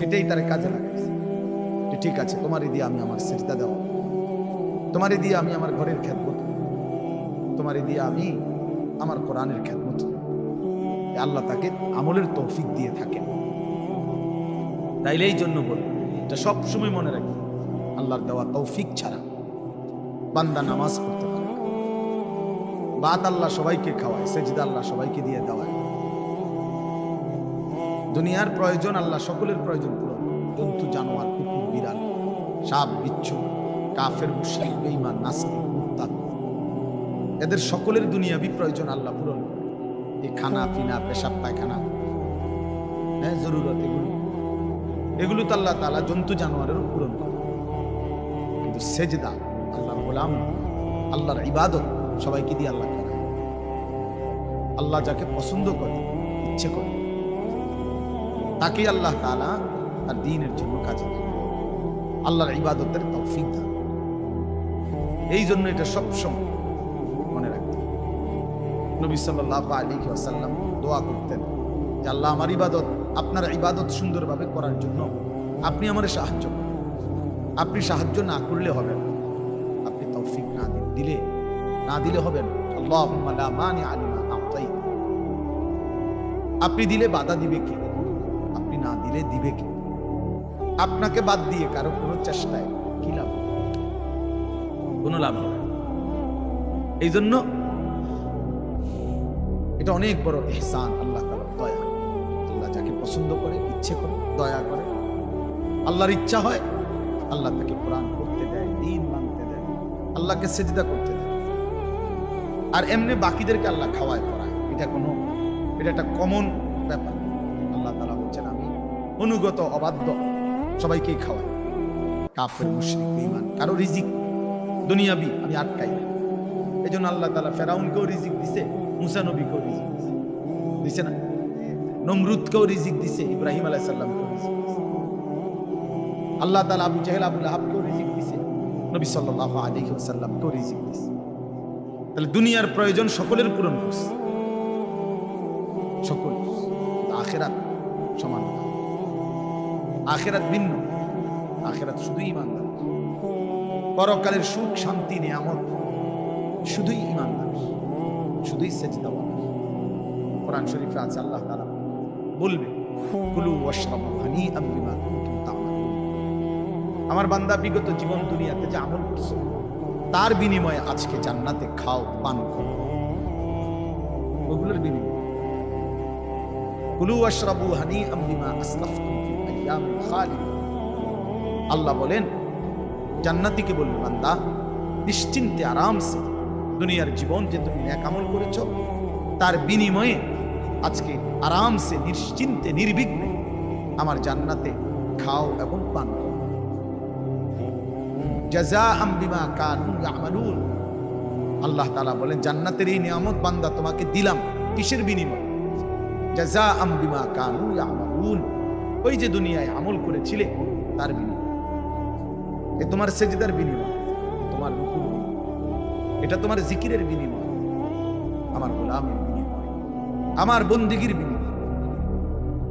এটাই তার কাজে লাগাইছে যে ঠিক আছে, তোমারই দিয়ে আমি আমার সিজদা দেব, তোমারই দিয়ে আমি আমার ঘরের খেদমত, তোমারই দিয়ে আমি আমার কোরআনের খেদমত। আল্লাহ তাকে আমলের তৌফিক দিয়ে থাকেন। তাইলে এই জন্য বল, এটা সবসময় মনে রাখি, আল্লাহর দেওয়া তৌফিক ছাড়া বান্দা নামাজ পড়তে পারে না। বাত আল্লাহ সবাইকে খাওয়ায়, সেজদা আল্লাহ সবাইকে দিয়ে দেওয়ায়। দুনিয়ার প্রয়োজন আল্লাহ সকলের প্রয়োজন পূরণ, জন্তু জানোয়ার, কুকুর, বিড়াল, সাপ, বিচ্ছু, কাফের, মুশরিক, বেঈমান, নাস্তিক, মুরতাদ, এদের সকলের দুনিয়াবি প্রয়োজন আল্লাহ পূরণ করে। এই খানা পিনা, পেশাব পায়খানা, হ্যাঁ, জরুরত, এগুলো তো আল্লাহ তাআলা জন্তু জানোয়ারেরও পূরণ করে। কিন্তু সেজদা, আল্লাহর গোলাম, আল্লাহর ইবাদত সবাইকে দিয়ে আল্লাহ করে। আল্লাহ যাকে পছন্দ করে, ইচ্ছে করে, তাকেই আল্লাহ তাআলা তার দ্বীনের জন্য কাজে লাগে, আল্লাহর ইবাদতের তৌফিক দান। এই জন্য এটা সবসময় মনে রাখতে। নবী সাল্লাল্লাহু আলাইহি ওয়াসাল্লাম দোয়া করতেন যে আল্লাহ, আমার ইবাদত, আপনার ইবাদত সুন্দরভাবে করার জন্য আপনি আমার সাহায্য করেন। আপনি সাহায্য না করলে হবে না, আপনি তৌফিক না দিলে হবে না। আল্লাহুম্মা লা মানিআ লিমা আ'তাইত, আপনি দিলে বাধা দিবে কে? আপনি না দিলে দিবে কে? আপনাকে বাদ দিয়ে কারো কোনো চেষ্টায় কি লাভ? কোনো লাভ হবে না। এই জন্য এটা অনেক বড় ইহসান, আল্লাহ তাআলার দয়া। আল্লাহ যাকে পছন্দ করে, ইচ্ছে করে, দয়া করে, আল্লাহর ইচ্ছা হয়, আল্লাহ তাকে কোরআন পড়তে দেয়, দ্বীন মানতে দেয়, আল্লাহকে সিজদা করতে দেয়। আর এমনি বাকিদেরকে আল্লাহ খাওয়ায় পড়ায়, এটা একটা কমন ব্যাপার। আল্লাহ তাআলা বলছেন, আমি অনুগত অবাধ্য সবাইকেই খাওয়াই, কাফের, মুশরিক, বেঈমান, কারো রিজিক দুনিয়াবি আমি আটকাই না। এই জন্য আল্লাহ তাআলা ফেরাউনকেও রিজিক দিছে, মুসা নবীকেও রিজিক দিছে না, নমরুদকেও রিজিক দিছে, ইব্রাহিম আলাইহিস সালামকেও রিজিক দিছে। আল্লাহ তাআলা আবু জাহেল, আবু লাহাবকেও রিজিক দিছে, নবী সাল্লাল্লাহু আলাইহি ওয়াসাল্লামকেও রিজিক দিছে। তাহলে দুনিয়ার প্রয়োজন সকলের পূরণ করছে, সকল। আখিরাত সমান না, আখিরাত ভিন্ন। আখিরাত শুধুই ঈমানদার, পরকালের সুখ, শান্তি, নিয়ামত শুধুই ঈমানদার, শুধুই সেজদাওয়ালা। কোরআন শরীফে আছে, আল্লাহ তাআলা বলবে, কুলু ওয়াশরাবু হানিআম বিমা কুনতুম তা'মালুন। আমার বান্দা বিগত জীবন দুনিয়াতে যে আমল করছে, তার বিনিময়ে আজকে জান্নাতে খাও, পান করো, ওগুলোর বিনিময়ে। কুলু ওয়াশরাবু হানিআম বিমা আসলাফতুম ফিল আইয়ামিল খালিদা। আল্লাহ বলেন, জান্নাতীকে বলবে, বান্দা নিশ্চিন্তে আরামসে দুনিয়ার জীবন যে তুমি নেক আমল করেছো, তার বিনিময়ে আজকে আরামসে, নিশ্চিন্তে, নির্বিঘ্নে আমার জান্নাতে খাও এবং পান করো। জাযাআম বিমা কানু ইয়ামালুন। আল্লাহ তাআলা বলেন, জান্নাতের এই নিয়ামত বান্দা তোমাকে দিলাম, কিসের বিনিময়ে? জাযাআম বিমা কানু ইয়ামালুন, ওই যে দুনিয়ায় আমল করেছিলে তার বিনিময়ে। এ তোমার সেজদার বিনিময়, তোমার রুকুর বিনিময়, এটা তোমার জিকিরের বিনিময়, আমার গোলামের বিনিময়, আমার বন্দেগীর বিনিময়।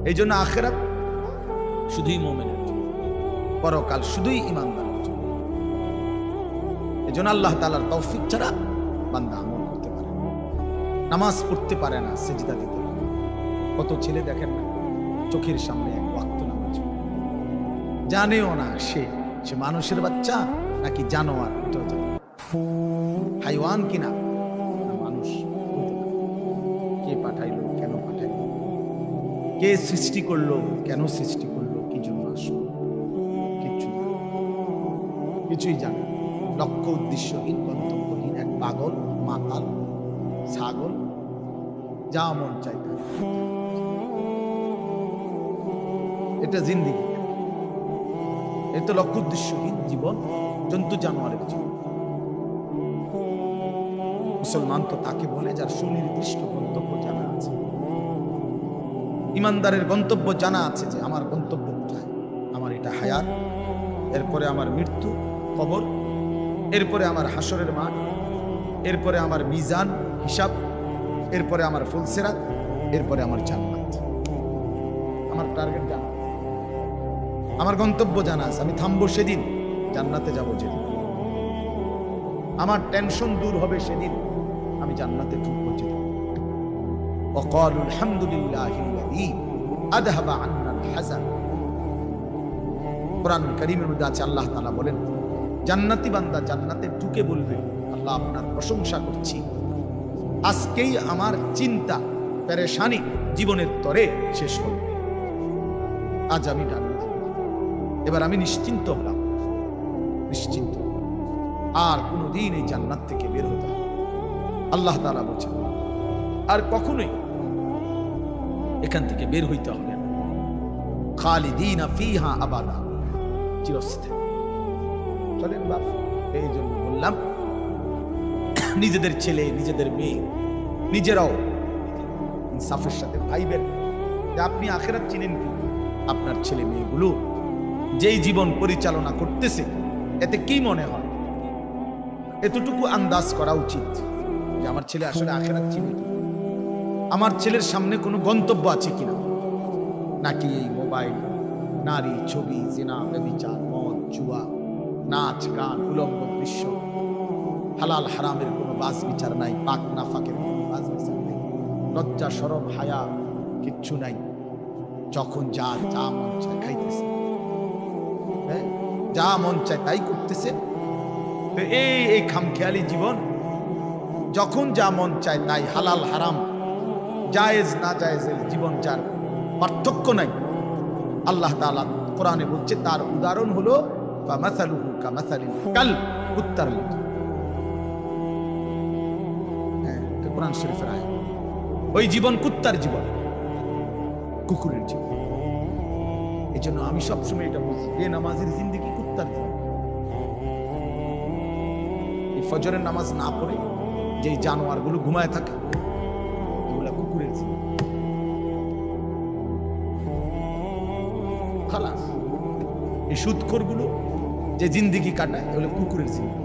এই জন্য আখিরাত শুধুই মুমিনের জন্য, পরকাল শুধুই ঈমানদারের জন্য। এই জন্য আল্লাহ তাআলার তৌফিক ছাড়া বান্দা আমল করতে পারে না, নামাজ পড়তে পারে না, সেজদা দিতে পারে না। কত ছেলে দেখেন না, চোখের সামনে এক ওয়াক্ত নামাজ পড়ে, জানেও না সে মানুষের বাচ্চা নাকি জানোয়ার, এটাও জানে না, হাইওয়ান কিনা মানুষ। কে পাঠাইলো, কেন পাঠাইলো, কে সৃষ্টি করলো, কেন সৃষ্টি করলো, কি জন্য আসলো, কিছুই জানে। লক্ষ্য উদ্দেশ্যহীন, গন্তব্যহীন এক পাগল, মাতাল, ছাগল, যা মন চাইতে। এটা জিন্দেগি, এ তো লক্ষ্য উদ্দেশ্যহীন জীবন, জন্তু জানোয়ারের জীবন। মুসলমান তো তাকে বলে যার সুনির্দিষ্ট গন্তব্য জানা আছে। ঈমানদারের গন্তব্য জানা আছে যে আমার গন্তব্য কোথায়, আমার এটা হায়াত, এরপরে আমার মৃত্যু, কবর, এরপরে আমার হাসরের মাঠ, এরপরে আমার মিজান, হিসাব, এরপরে আমার ফুলসিরাত, এরপরে আমার জান্নাত। আমার টার্গেট জানা। আমার গন্তব্য জানা আছে, আমি থামবো সেদিন, জান্নাতে যাব যেদিন। আমার টেনশন দূর হবে সেদিন, আমি জান্নাতে ঢুকবো যেদিন। ওয়াকালু আলহামদুলিল্লাহিল্লাযী আযহাবা আন্নাল হাযান। কোরআন কারীমের মধ্যে আছে, আল্লাহ তাআলা বলেন জান্নাতি বান্দা জান্নাতে ঢুকে বলবে, আল্লাহ আপনার প্রশংসা করছি, আজকেই আমার চিন্তা পেরেশানি জীবনের তরে শেষ হল, আজ আমি জান্নাতে, এবার আমি নিশ্চিন্ত হলাম, নিশ্চিন্ত, আর কোনদিন এই জান্নাত থেকে বের হতে হবে। আল্লাহ তাআলা বলেন আর কখনোই এখান থেকে বের হইতে হবে না, খালিদিনা ফিহা আবাদা, চিরস্থায়ী। চলেন বাপ, এই জন্য বললাম নিজেদের ছেলে নিজেদের মেয়ে নিজেরাও ইনসাফের সাথে ভাইবেন যে আপনি আখিরাত চিনেন কি, আপনার ছেলে মেয়েগুলো যেই জীবন পরিচালনা করতেছে এতে কি মনে হয়, এতটুকু আন্দাজ করা উচিত যে আমার ছেলে আসলে আখিরাত চিনে কি, আমার ছেলের সামনে কোনো গন্তব্য আছে কিনা, নাকি এই মোবাইল, নারী, ছবি, জিনা, ব্যভিচার, মদ, জুয়া, নাচ, গান, উলঙ্গ দৃশ্য, হালাল হারামের কোনো বাস বিচার নাই, পাক নাফাকের কোনো বাস বিচার নাই, লজ্জা শরম হায়া কিচ্ছু নাই, যখন যা যা মন চায় খাইতেছে, হ্যাঁ যা মন চায় তাই করতেছে। তো এই খামখেয়ালি জীবন, যখন যা মন চায় তাই, হালাল হারাম, জায়েজ না জায়েজের জীবন, যার পার্থক্য নাই, আল্লাহ তাআলা কোরআনে বলছে তার উদাহরণ হলো ফামাসালুহু কামাসালিল কাল, কুত্তার মতো। হ্যাঁ, কোরআন শরীফের আয়াত। ওই জীবন কুত্তার জীবন, কুকুরের জীবন। এই জন্য আমি সবসময় এটা বলছি, বেনামাজির জিন্দেগি কুত্তার জীবন। এই ফজরের নামাজ না পড়ে যে জানোয়ার গুলো ঘুমায় থাকে, এগুলা কুকুরের জীবন। খালাস। এই সুদখোর গুলো যে জিন্দেগি কাটায় এগুলো কুকুরের জীবন।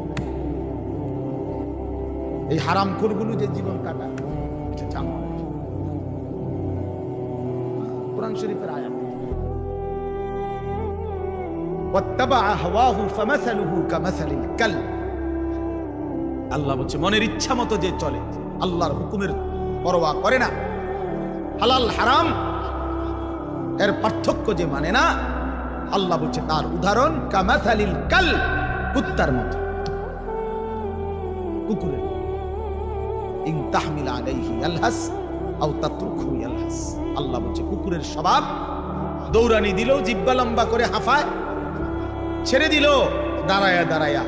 এই হারামখোর গুলো যে জীবন কাটায় এটা জানোয়ার। কোরআন শরীফের আয়াত। ওয়াত্তাবা হাওয়াহু ফামাসালুহু কামাসালিল কাল। আল্লাহ বলছে মনের ইচ্ছা মতো যে চলে, আল্লাহর হুকুমের পরোয়া করে না, হালাল হারাম এর পার্থক্য যে মানে না, আল্লাহ বলছে তার উদাহরণ কামাসালিল কাল, কুত্তার মতো, কুকুরের। ইন তাহমিল আলাইহি ইয়ালহাস আও তাতরুকহু ইয়ালহাস। আল্লাহ বলছে কুকুরের স্বভাব, দৌড়ানি দিলেও জিহ্বা লম্বা করে হাঁফায়, ছেড়ে দিল দাঁড়ায়া দাঁড়ায়া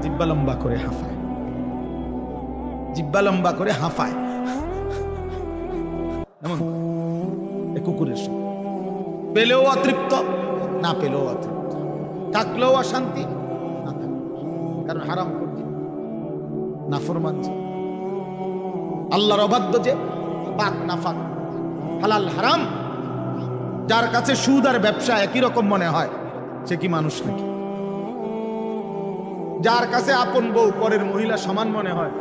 জিহ্বা লম্বা করে হাঁফায়, জিহ্বা লম্বা করে হাঁফায়, এমন কুকুরের স্বভাব। পেলেও অতৃপ্ত, না পেলেও অতৃপ্ত, থাকলেও অশান্তি, না থাকলেও, কারণ হারাম করছে, নাফরমান যে, আল্লাহর অবাধ্য যে, পাক নাফাক, হালাল হারাম, যার কাছে সুদ আর ব্যবসা একই রকম মনে হয়, সে কি মানুষ নাকি? যার কাছে আপন বউ পরের মহিলা সমান মনে হয়,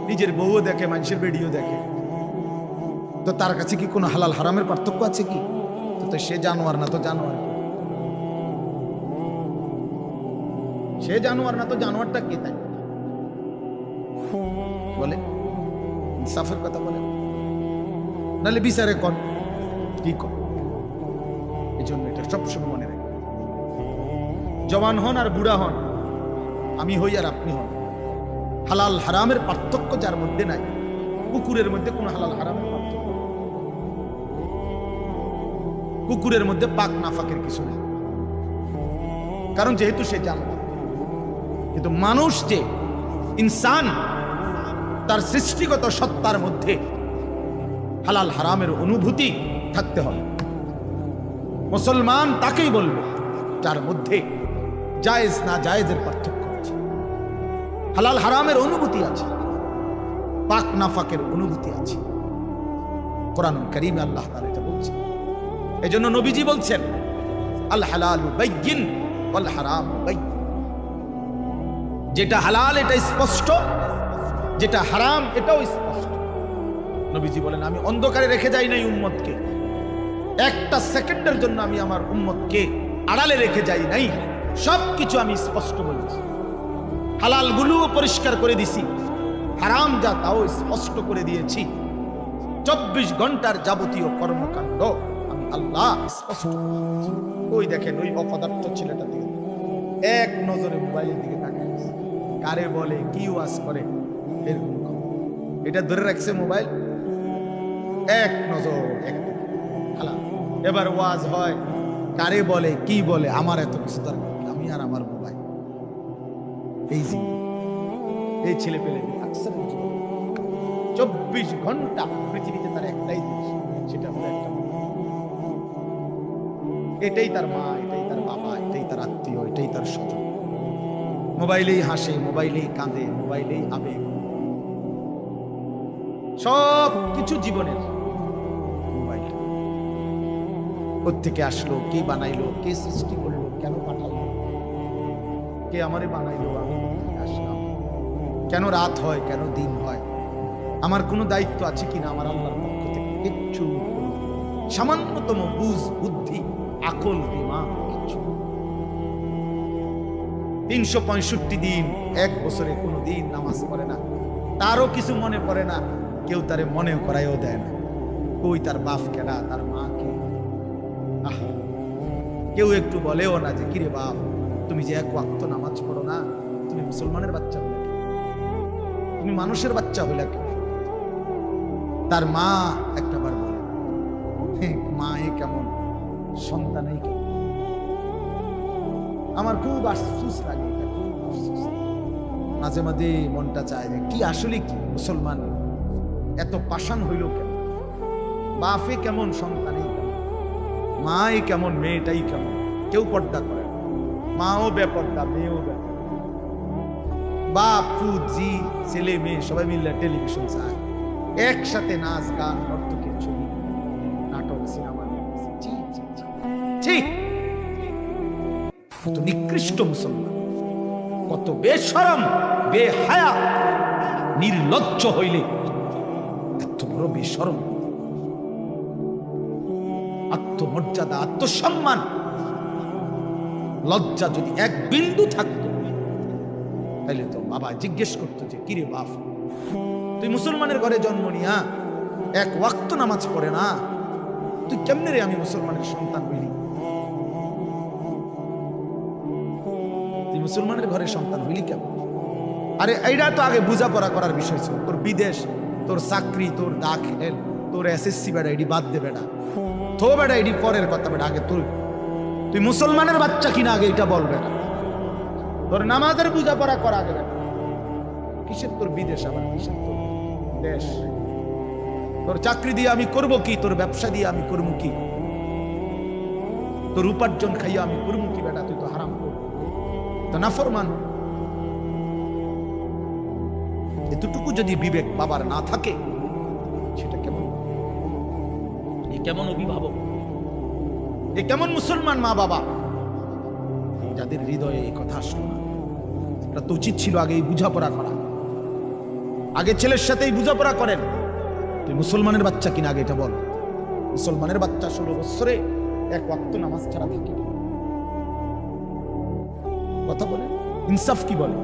নিজের বউও দেখে, মানুষের বেডিও দেখে, তো তার কাছে কি কোনো হালাল হারামের পার্থক্য আছে কি? তো সে জানোয়ার না তো জানোয়ার, সে জানোয়ার না তো জানোয়ারটা কে? তাই বলে ইনসাফের কথা বলে, নাহলে বিচারে কর কি কর। এই জন্য এটা সবসময় মনে রাখবেন, জওয়ান হন আর বুড়া হন, আমি হই আর আপনি হন, হালাল হারামের পার্থক্য যার মধ্যে নাই, কুকুরের মধ্যে কোনো হালাল হারামের পার্থক্য, কুকুরের মধ্যে পাক নাফাকের কিছু নেই, কারণ যেহেতু সে জানে। কিন্তু মানুষ যে ইনসান, তার সৃষ্টিগত সত্তার মধ্যে হালাল হারামের অনুভূতি থাকতে হবে। মুসলমান তাকেই বলবে যার মধ্যে জায়েজ না জায়েজের পার্থক্য আছে, হালাল হারামের অনুভূতি আছে, পাক নাফাকের অনুভূতি আছে। কোরআন কারীমে আল্লাহ তাআলা এটা বলছেন। এজন্য নবীজি বলছেন আল হালালু বাইয়িন ওয়াল হারামু বাইয়িন। যেটা হালাল এটা স্পষ্ট, যেটা হারাম এটাও স্পষ্ট। নবীজি বলেন আমি অন্ধকারে রেখে যাই নাই উম্মতকে, একটা সেকেন্ডের জন্য আমি আমার উম্মতকে আড়ালে রেখে যাই নাই, সবকিছু আমি স্পষ্ট বলেছি। হালাল গুলোও পরিষ্কার করে দিছি, হারাম যা তাও স্পষ্ট করে দিয়েছি। 24 ঘন্টার যাবতীয় কর্মকাণ্ড আমি আল্লাহ স্পষ্ট। ওই দেখেন ওই অপদার্থ ছেলেটা দিকে এক নজরে মোবাইলের দিকে তাকায়, কারে বলে কি ওয়াজ করে এরকম। এটা ধরে রাখছে মোবাইল, এক নজর এক হালাল। এবার ওয়াজ হয়, কারে বলে কি বলে, আমার এত কিছু দরকার, আমি আর আমার মোবাইল। এই ছেলে পেলে 24 ঘন্টা পৃথিবীতে তার একটাই জিনিস, সেটা হলো একটা। এটাই তার মা, এটাই তার বাবা, এটাই তার আত্মীয়, এটাই তার স্বজন। মোবাইলেই হাসে, মোবাইলেই কাঁদে, মোবাইলেই আবেগ, সব কিছু জীবনের মোবাইল। ওর থেকে আসলো, কে বানাইলো, কে সৃষ্টি করলো, কেন পাঠালো, কে আমারে বানাইলো, আমি আসলাম, কেন রাত হয়, কেন দিন হয়, আমার কোনো দায়িত্ব আছে কিনা আমার আল্লাহর পক্ষ থেকে কিচ্ছু, সামান্যতম বুঝ বুদ্ধি আকল দিমাগ কিচ্ছু। 365 দিন, এক বছরে কোনো দিন নামাজ পড়ে না, তারও কিছু মনে পড়ে না, কেউ তারে মনেও করাইও দেয় না। কই তার বাপ কেডা, তার মা কে, কেউ একটু বলেও না যে কিরে বাপ তুমি যে এক ওয়াক্ত নামাজ পড়ো না, তুমি মুসলমানের বাচ্চা হইলা কি, তুমি মানুষের বাচ্চা হইলা কি। তার মা একটা বার বলে, মা এ কেমন, সন্তান এই কেমন। আমার খুব আফসোস লাগে, খুব আফসোস। মাঝে মাঝে মনটা চায় যে কি আসলে কি মুসলমান এত পাষাণ হইল কেন, বাপে কেমন, সন্তানই কেমন, মাই কেমন, মেয়েটাই কেমন। কেউ পর্দা করে, মাও বেপর্দা, মেয়েও বেপর্দা। বাপ ফুজি ছেলে মেয়ে সবাই মিলে টেলিভিশন চায়, একসাথে নাচ গান, নর্তকের ছবি, নাটক, সিনেমা। কত নিকৃষ্ট মুসলমান, কত বেশরম, বেহায়া, নির্লজ্জ হইলে এত বড় বেশরম। আত্মমর্যাদা, আত্মসম্মান, লজ্জা যদি এক বিন্দু থাকতো, তাইলে তো বাবা জিজ্ঞেস করতো যে কিরে বাপ তুই মুসলমানের ঘরে জন্ম নিয়া এক ওয়াক্ত নামাজ পড়ে না, তুই কেমনে রে আমি মুসলমানের সন্তান হইলি, তুই মুসলমানের ঘরে সন্তান হইলি কেমন। আরে এইটা তো আগে বোঝাপড়া করার বিষয় ছিল। তোর বিদেশ, তোর চাকরি, তোর দাখিল, তোর এসএসসি বেড়া এডি বাদ দে বেড়া, তো বেড়া এডি পরের কথা বেড়া, আগে তুই মুসলমানের বাচ্চা কিনা আগে এটা বল বেড়া। তোর নামাজের বোঝাপড়া করা আগে বেড়া। কিসের তোর বিদেশ, আবার কিসের তোর দেশ, তোর চাকরি দিয়ে আমি করব কি, তোর ব্যবসা দিয়ে আমি করবো কি, তোর উপার্জন খাইয়া আমি করবো কি বেটা, তুই তো হারাম করবি, তো নাফরমান। এতটুকু যদি বিবেক বাবার না থাকে, সেটা কেমন, এ কেমন অভিভাবক, এ কেমন মুসলমান মা বাবা যাদের হৃদয়ে এই কথা আসলো না। এটা তো উচিত ছিল আগে এই বুঝাপড়া করা, আগে ছেলের সাথেই বুঝাপড়া করেন। তুই মুসলমানের বাচ্চা কিনা আগে এটা বল। মুসলমানের বাচ্চা 16 বছরে এক ওয়াক্ত নামাজ ছাড়া থাকে, কথা বলেন, ইনসাফ কি বলে,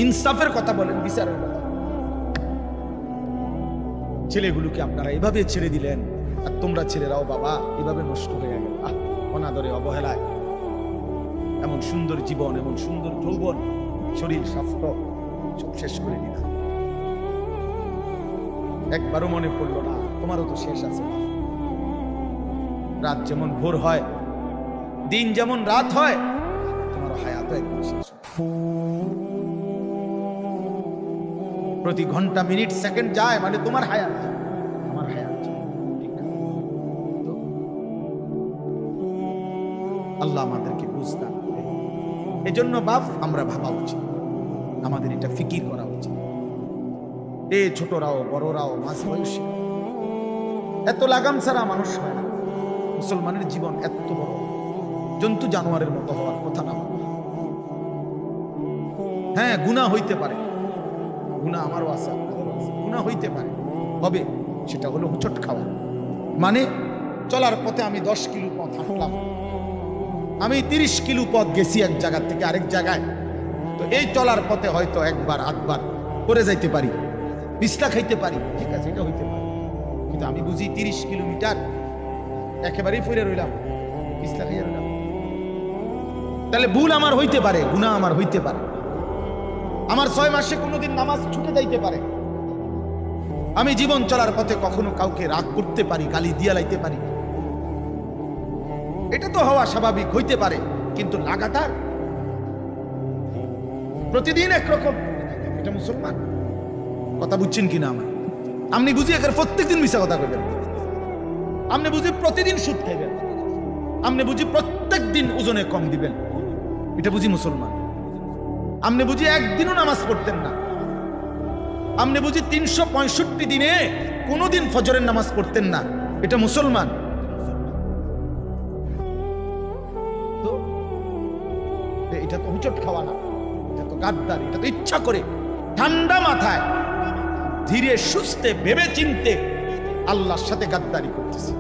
ইনসাফের কথা বলেন, বিচারের কথা। ছেলেগুলোকে আপনারা এভাবে ছেড়ে দিলেন, আর তোমরা ছেলেরাও বাবা এভাবে নষ্ট হয়ে গেল অনাদরে, অবহেলায়। এমন সুন্দর জীবন, এমন সুন্দর যৌবন, শরীর স্বাস্থ্য সব শেষ করে দিলাম। একবারও মনে পড়লো না তোমারও তো শেষ আছে। রাত যেমন ভোর হয়, দিন যেমন রাত হয়, তোমারও হায়াতও একদিন শেষ হয়। প্রতি ঘন্টা, মিনিট, সেকেন্ড যায় মানে তোমার হায়াত, আমার হায়াত। আল্লাহ আমাদেরকে বুঝতাম। এজন্য বাপ আমরা ভাবা উচিত, আমাদের এটা ফিকির করা উচিত। এ ছোটরাও বড়রাও মাঝ বয়সী, এত লাগাম ছাড়া মানুষ হয় না। মুসলমানের জীবন এত বড়, জন্তু জানোয়ারের মতো হওয়ার কথা না। হ্যাঁ, গুনাহ হইতে পারে, গুনাহ আমারও আছে, আপনাদেরও আছে, গুনাহ হইতে পারে, হবে। সেটা হলো হুচট খাওয়া, মানে চলার পথে আমি 10 কিলো পথ হাঁটলাম, আমি 30 কিলো পথ গেছি এক জায়গা থেকে আরেক জায়গায়, তো এই চলার পথে হয়তো একবার আধবার করে যাইতে পারি, বিছনা খাইতে পারি, ঠিক আছে, এটা হইতে পারে। কিন্তু আমি বুঝি 30 কিলোমিটার একেবারেই ফিরে রইলাম, বিছনা খাইয়া রইলাম, তাহলে ভুল আমার হইতে পারে, গুনাহ আমার হইতে পারে, আমার 6 মাসে কোনোদিন নামাজ ছুটে যাইতে পারে, আমি জীবন চলার পথে কখনো কাউকে রাগ করতে পারি, গালি দিয়া লাইতে পারি, এটা তো হওয়া স্বাভাবিক, হইতে পারে। কিন্তু লাগাতার প্রতিদিন একরকম, এটা মুসলমান? কথা বুঝছেন কিনা আমার? আপনি বুঝি একের প্রত্যেকদিন মিশা কথা কইবেন, আপনি বুঝি প্রতিদিন সুদ খাইবেন, আপনি বুঝি প্রত্যেক দিন ওজনে কম দিবেন, এটা বুঝি মুসলমান? আপনি বুঝি একদিনও নামাজ পড়তেন না, আপনি বুঝি 365 দিনে কোনোদিন ফজরের নামাজ পড়তেন না, এটা মুসলমান? তো এটা তো হুচট খাওয়া না, এটা তো গাদ্দার, এটা তো ইচ্ছা করে ঠান্ডা মাথায় ধীরে সুস্থে ভেবে চিনতে আল্লাহর সাথে গাদ্দারি করতেছে,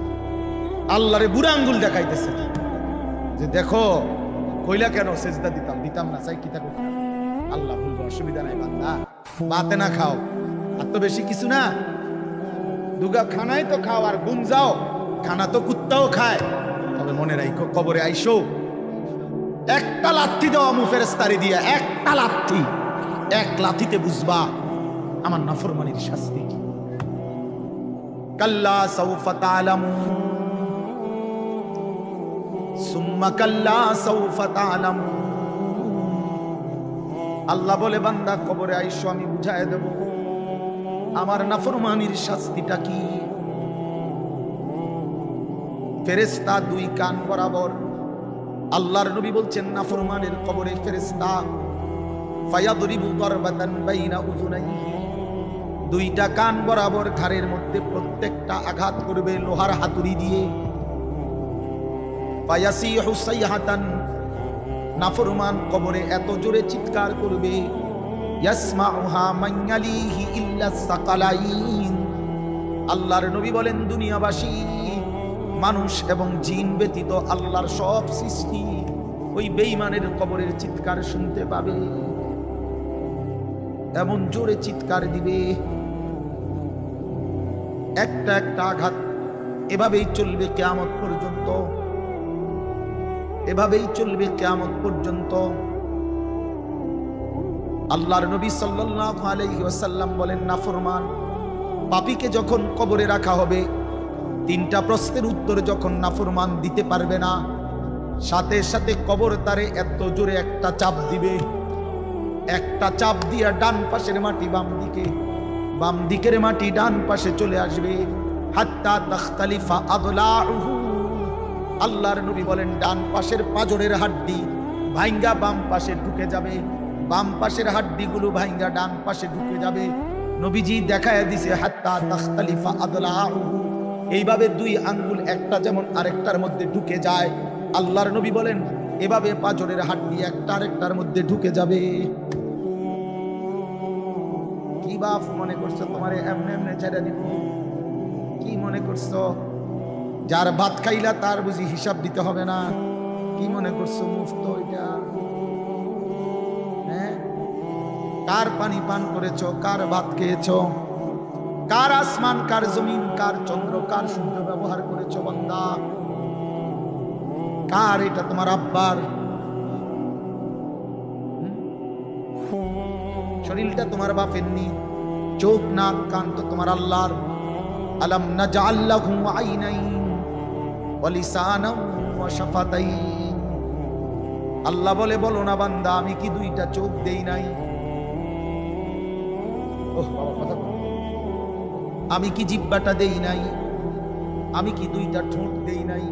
আল্লাহরে বুড়া আঙ্গুল দেখাইতেছে যে দেখো কইলা কেন সেজদা দিতাম না, চাই কিতা করতাম। আল্লাহ বলবো অসুবিধা নাই বান্দা, বাতে না খাও, আর তো বেশি কিছু না, দুগা খানাই তো খাও, আর গুম যাও, খানা তো কুত্তাও খায়, তবে মনে রাখো কবরে আইসো একটা লাথি দেওয়া মু ফেরেশতারে দিয়া, একটা লাথি, এক লাথিতে বুঝবা আমার নাফরমানির শাস্তি কি। কাল্লা সাউফা তা'লামুন সুম্মা কাল্লা সাউফা তা'লামুন। আল্লাহ বলে বান্দা কবরে আইসো, আমি বুঝায় দেব আমার নাফরমানির শাস্তিটা কি। ফেরেশতা 2 কান বরাবর, আল্লাহর নবী বলছেন নাফরমানের কবরে ফেরেশতা ফায়াদরিবু দারবাতান বাইনা উযুনাইহি, 2টা কান বরাবর ঘাড়ের মধ্যে প্রত্যেকটা আঘাত করবে লোহার হাতুড়ি দিয়ে। ফায়াসিহু সাইহাতান, নাফরমান কবরে এত জোরে চিৎকার করবে, ইয়াসমাউহা মান ইয়ালিহি ইল্লা সাকালাইন। আল্লাহর নবী বলেন দুনিয়াবাসী মানুষ এবং জিন ব্যতীত আল্লাহর সব সৃষ্টি ওই বেঈমানের কবরের চিৎকার শুনতে পাবে, এমন জোরে চিৎকার দিবে, একটা একটা আঘাত। এভাবেই চলবে কিয়ামত পর্যন্ত, এভাবেই চলবে কিয়ামত পর্যন্ত। আল্লাহর নবী সাল্লাল্লাহু আলাইহি ওয়াসাল্লাম বলেন নাফরমান পাপীকে যখন কবরে রাখা হবে, 3টা প্রশ্নের উত্তর যখন নাফরমান দিতে পারবে না, সাথে সাথে কবর তারে এত জোরে একটা চাপ দিবে, একটা চাপ দিয়া ডান পাশের মাটি বাম দিকে, বাম দিকের মাটি ডান পাশে চলে আসবে, হাত্তা তাখতালিফা আদলাউহু। আল্লাহর নবী বলেন ডান পাশের পাজরের হাড্ডি ভাইঙ্গা বাম পাশে ঢুকে যাবে, বাম পাশের হাড্ডিগুলো ভাইঙ্গা ডান পাশে ঢুকে যাবে। নবীজি দেখায় দিছে হাত্তা তাখতালিফা আদলাউহু, এইভাবে 2 আঙ্গুল একটা যেমন আরেকটার মধ্যে ঢুকে যায়, আল্লাহর নবী বলেন এভাবে পাজরের হাড্ডি একটা আরেকটার মধ্যে ঢুকে যাবে। কি বাপ মনে করছো তোমারে এমনে এমনে ছেড়ে দিব? কি মনে করছো যার ভাত খাইলা তার বুঝি হিসাব দিতে হবে না? কি মনে করছো মুফত এটা? হ্যাঁ, কার পানি পান করেছো, কার ভাত খেয়েছো, কার আসমান, কার জমিন, কার চন্দ্র, কার সূর্য ব্যবহার করেছো বান্দা? কার এটা? তোমার আব্বার। শরীরটা তোমার বাপের নি, চোখ নাক কান তো তোমার আল্লাহর। আলাম নাজআল লাহু আইনাইন ওয়া লিসানান ওয়া শাফাতাইন। আল্লাহ বলে বলো না বান্দা আমি কি 2টা চোখ দেই নাই? ওহ বাবা কথা, আমি কি জিহ্বাটা দেই নাই? আমি কি 2টা ঠোঁট দেই নাই?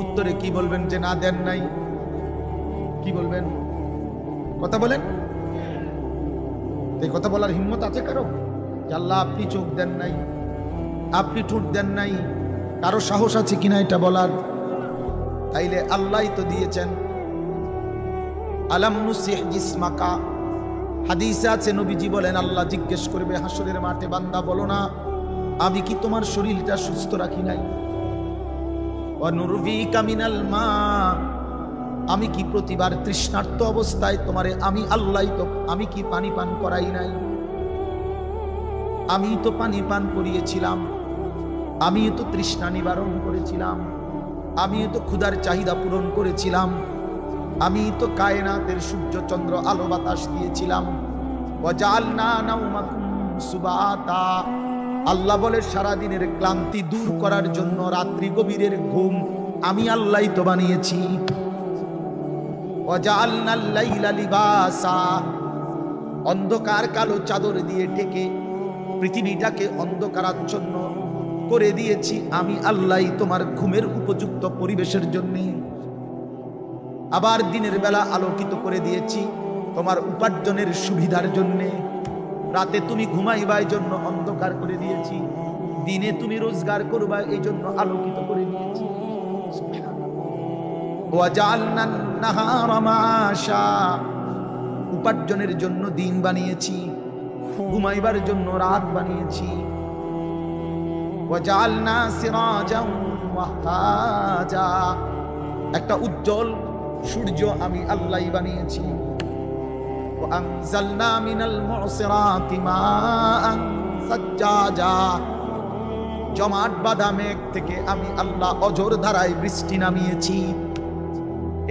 উত্তরে কি বলবেন যে না দেন নাই? কি বলবেন? কথা বলেন। এই কথা বলার হিম্মত আছে কারো যে আল্লাহ আপনি চোখ দেন নাই, আপনি ঠোঁট দেন নাই? কারো সাহস আছে কিনা এটা বলার? তাইলে আল্লাহই তো দিয়েছেন। আলাম নুসিহ জিসমাকা, হাদিসে আছে নবীজি বলেন আল্লাহ জিজ্ঞেস করবে হাসরের মাঠে, বান্দা বলো না আমি কি তোমার শরীরটা সুস্থ রাখি নাই? ওয়া নুরফিকা মিনাল মা, আমি কি প্রতিবার তৃষ্ণার্ত অবস্থায় তোমারে আমি আল্লাহ তো আমি কি পানি পান করাই নাই? আমি তো পানি পান করিয়েছিলাম, আমি তো তৃষ্ণা নিবারণ করেছিলাম, আমি তো ক্ষুধার চাহিদা পূরণ করেছিলাম, আমি তো কায়নাতের সূর্য চন্দ্র আলো বাতাস দিয়েছিলাম। ওয়াজআলনা নাওমাকুম সুবাতা, আল্লাহ বলে সারাদিনের ক্লান্তি দূর করার জন্য রাত্রি গভীরের ঘুম আমি আল্লাহ তো বানিয়েছি। ওয়াজআলনাল লাইলা লিবাসা, অন্ধকার কালো চাদর দিয়ে ঢেকে পৃথিবীটাকে অন্ধকারাচ্ছন্ন করে দিয়েছি আমি আল্লাহ তোমার ঘুমের উপযুক্ত পরিবেশের জন্য। আবার দিনের বেলা আলোকিত করে দিয়েছি তোমার উপার্জনের সুবিধার জন্য। রাতে তুমি ঘুমাইবা এই জন্য অন্ধকার করে দিয়েছি, দিনে তুমি রোজগার করবা এই জন্য আলোকিত করে দিয়েছি। ওয়াজআলনান নাহারা মাশা, উপার্জনের জন্য দিন বানিয়েছি, ঘুমাইবার জন্য রাত বানিয়েছি। ওয়াজআলনা সিরাজান ওয়াহাজা, একটা উজ্জ্বল সূর্য আমি আল্লাহ বানিয়েছি। وأنزلنا من المعصرات ماء ثجاجا, জমাট বাঁধা মেঘ থেকে আমি আল্লাহ অঝোর ধারায় বৃষ্টি নামিয়েছি।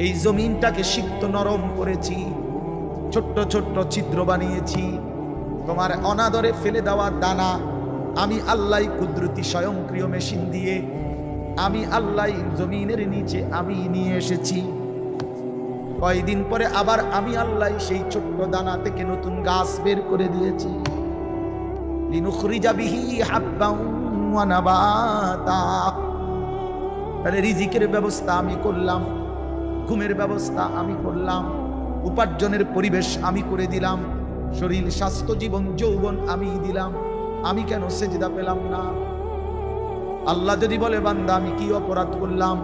এই জমিনটাকে সিক্ত নরম করেছি, ছোট্ট ছোট্ট ছিদ্র বানিয়েছি। তোমার অনাদরে ফেলে দেওয়া দানা আমি আল্লাহ কুদরতি স্বয়ংক্রিয় মেশিন দিয়ে আমি আল্লাহ জমিনের নিচে আমি নিয়ে এসেছি। কয়দিন পরে আবার আমি আল্লাহ সেই ছোট্ট দানা থেকে নতুন গাছ বের করে দিয়েছি। লিনুখরিজা বিহি হাব্বান ওয়া নাবাতা, তাহলে রিজিকের ব্যবস্থা আমি করলাম, ঘুমের ব্যবস্থা আমি করলাম, উপার্জনের পরিবেশ আমি করে দিলাম, শরীর স্বাস্থ্য জীবন যৌবন আমি দিলাম। আমি কেন সেজদা পেলাম না? আল্লাহ যদি বলে বান্দা আমি কি অপরাধ করলাম,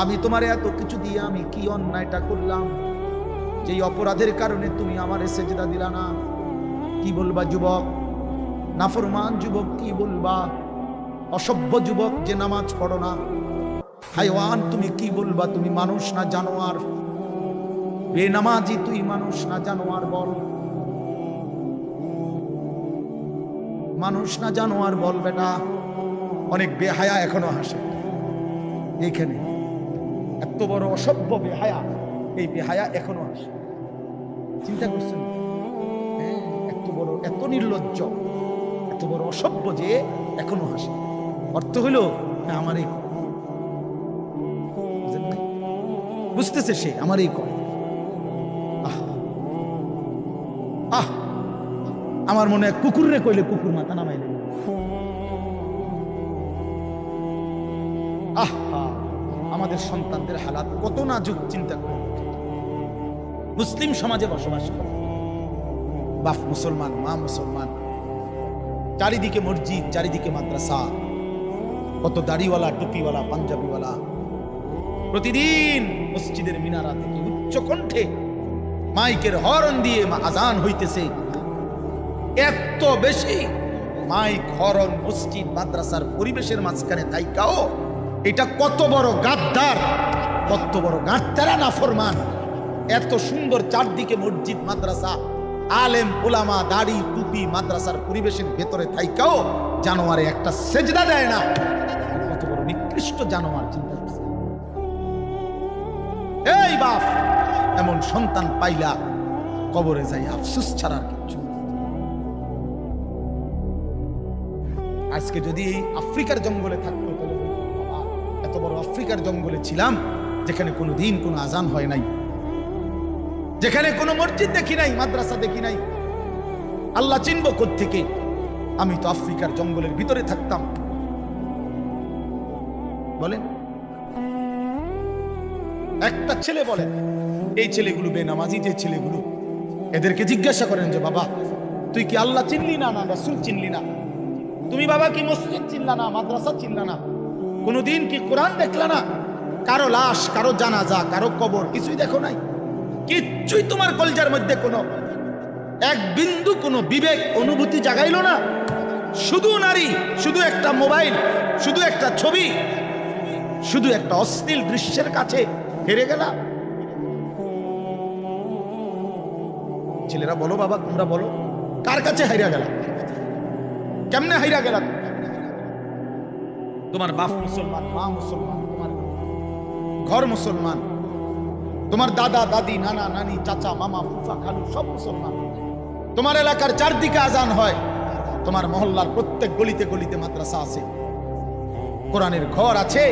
আমি তোমার এত কিছু দিয়ে আমি কি অন্যায়টা করলাম যেই অপরাধের কারণে তুমি আমারে সেজদা দিলা না? কি বলবা যুবক, নাফরমান যুবক, কি বলবা? অসভ্য যুবক যে নামাজ পড়ো না, হাইওয়ান তুমি কি বলবা? তুমি মানুষ না জানোয়ার? বেনামাজি তুই মানুষ না জানোয়ার? বল, মানুষ না জানোয়ার বল বেটা। অনেক বেহায়া এখনো হাসে এইখানে, এত বড় অসভ্য বেহায়া, এই বেহায়া এখনো হাসে। চিন্তা করছেন? হ্যাঁ, এত বড়, এত নির্লজ্জ, এত বড় অসভ্য যে এখনো হাসে। অর্থ হইল আমার এই, বুঝতেছে সে আমার এই কর। আহ, আমার মনে হয় কুকুরে কইলে কুকুর মাথা নামাইলে। আহা, আমাদের সন্তানদের হালাত কত নাজুক চিন্তা করে। মুসলিম সমাজে বসবাস করে, বাপ মুসলমান, মা মুসলমান, চারিদিকে মসজিদ, চারিদিকে মাদ্রাসা, কত দাড়িওয়ালা, টুপিওয়ালা, পাঞ্জাবিওয়ালা, প্রতিদিন মসজিদের মিনারা থেকে উচ্চ কণ্ঠে মাইকের হর্ন দিয়ে আজান হইতেছে। এত বেশি মাইক, হর্ন, মসজিদ, মাদ্রাসার পরিবেশের মাঝখানে থাইকাও এটা কত বড় গাদ্দার, কত বড় গাদ্দারা নাফরমান। এত সুন্দর চারদিকে মসজিদ, মাদ্রাসা, আলেম ওলামা, দাড়ি, টুপি, মাদ্রাসার পরিবেশের ভেতরে থাইকাও জানোয়ারে একটা সেজদা দেয় না। কত বড় নিকৃষ্ট জানোয়ার, চিন্তা করছে। এই বাপ, এমন সন্তান পাইলা কবরে যাই আফসোস ছাড়ার কিছু। আজকে যদি এই আফ্রিকার জঙ্গলে থাকতো, এত বড় আফ্রিকার জঙ্গলে ছিলাম যেখানে কোনোদিন কোনো আজান হয় নাই, যেখানে কোনো মসজিদ দেখি নাই, মাদ্রাসা দেখি নাই, আল্লাহ চিনব কোত্থেকে? আমি তো আফ্রিকার জঙ্গলের ভিতরে থাকতাম। বলেন, একটা ছেলে বলে, এই ছেলেগুলো বেনামাজি যে ছেলেগুলো, এদেরকে জিজ্ঞাসা করেন যে বাবা তুই কি আল্লাহ চিনলি না, না রাসূল চিনলি না? তুমি বাবা কি মসজিদ চিনলা না, মাদ্রাসা চিনলা না? কোনোদিন কি কোরআন দেখলা না? কারো লাশ, কারো জানাজা, কারো কবর কিছুই দেখো নাই? কিচ্ছুই তোমার কলজার মধ্যে কোনো এক বিন্দু কোনো বিবেক অনুভূতি জাগাইলো না? শুধু নারী, শুধু একটা মোবাইল, শুধু একটা ছবি, শুধু একটা অশ্লীল দৃশ্যের কাছে হেরে গেলাম? ছেলেরা বলো বাবা, তোমরা বলো, কার কাছে হাইরা গেলাম? কেমনে হাইরা গেলাম? তোমার বাপ মুসলমান, মা মুসলমান, তোমার ঘর মুসলমান, তোমার দাদা দাদি, নানা নানি, চাচা মামা ফুফা খালু সব মুসলমান, তোমার এলাকার চারদিকে আজান হয়, তোমার মহল্লার প্রত্যেক গলিতে গলিতে মাদ্রাসা আছে, কোরআনের ঘর আছে,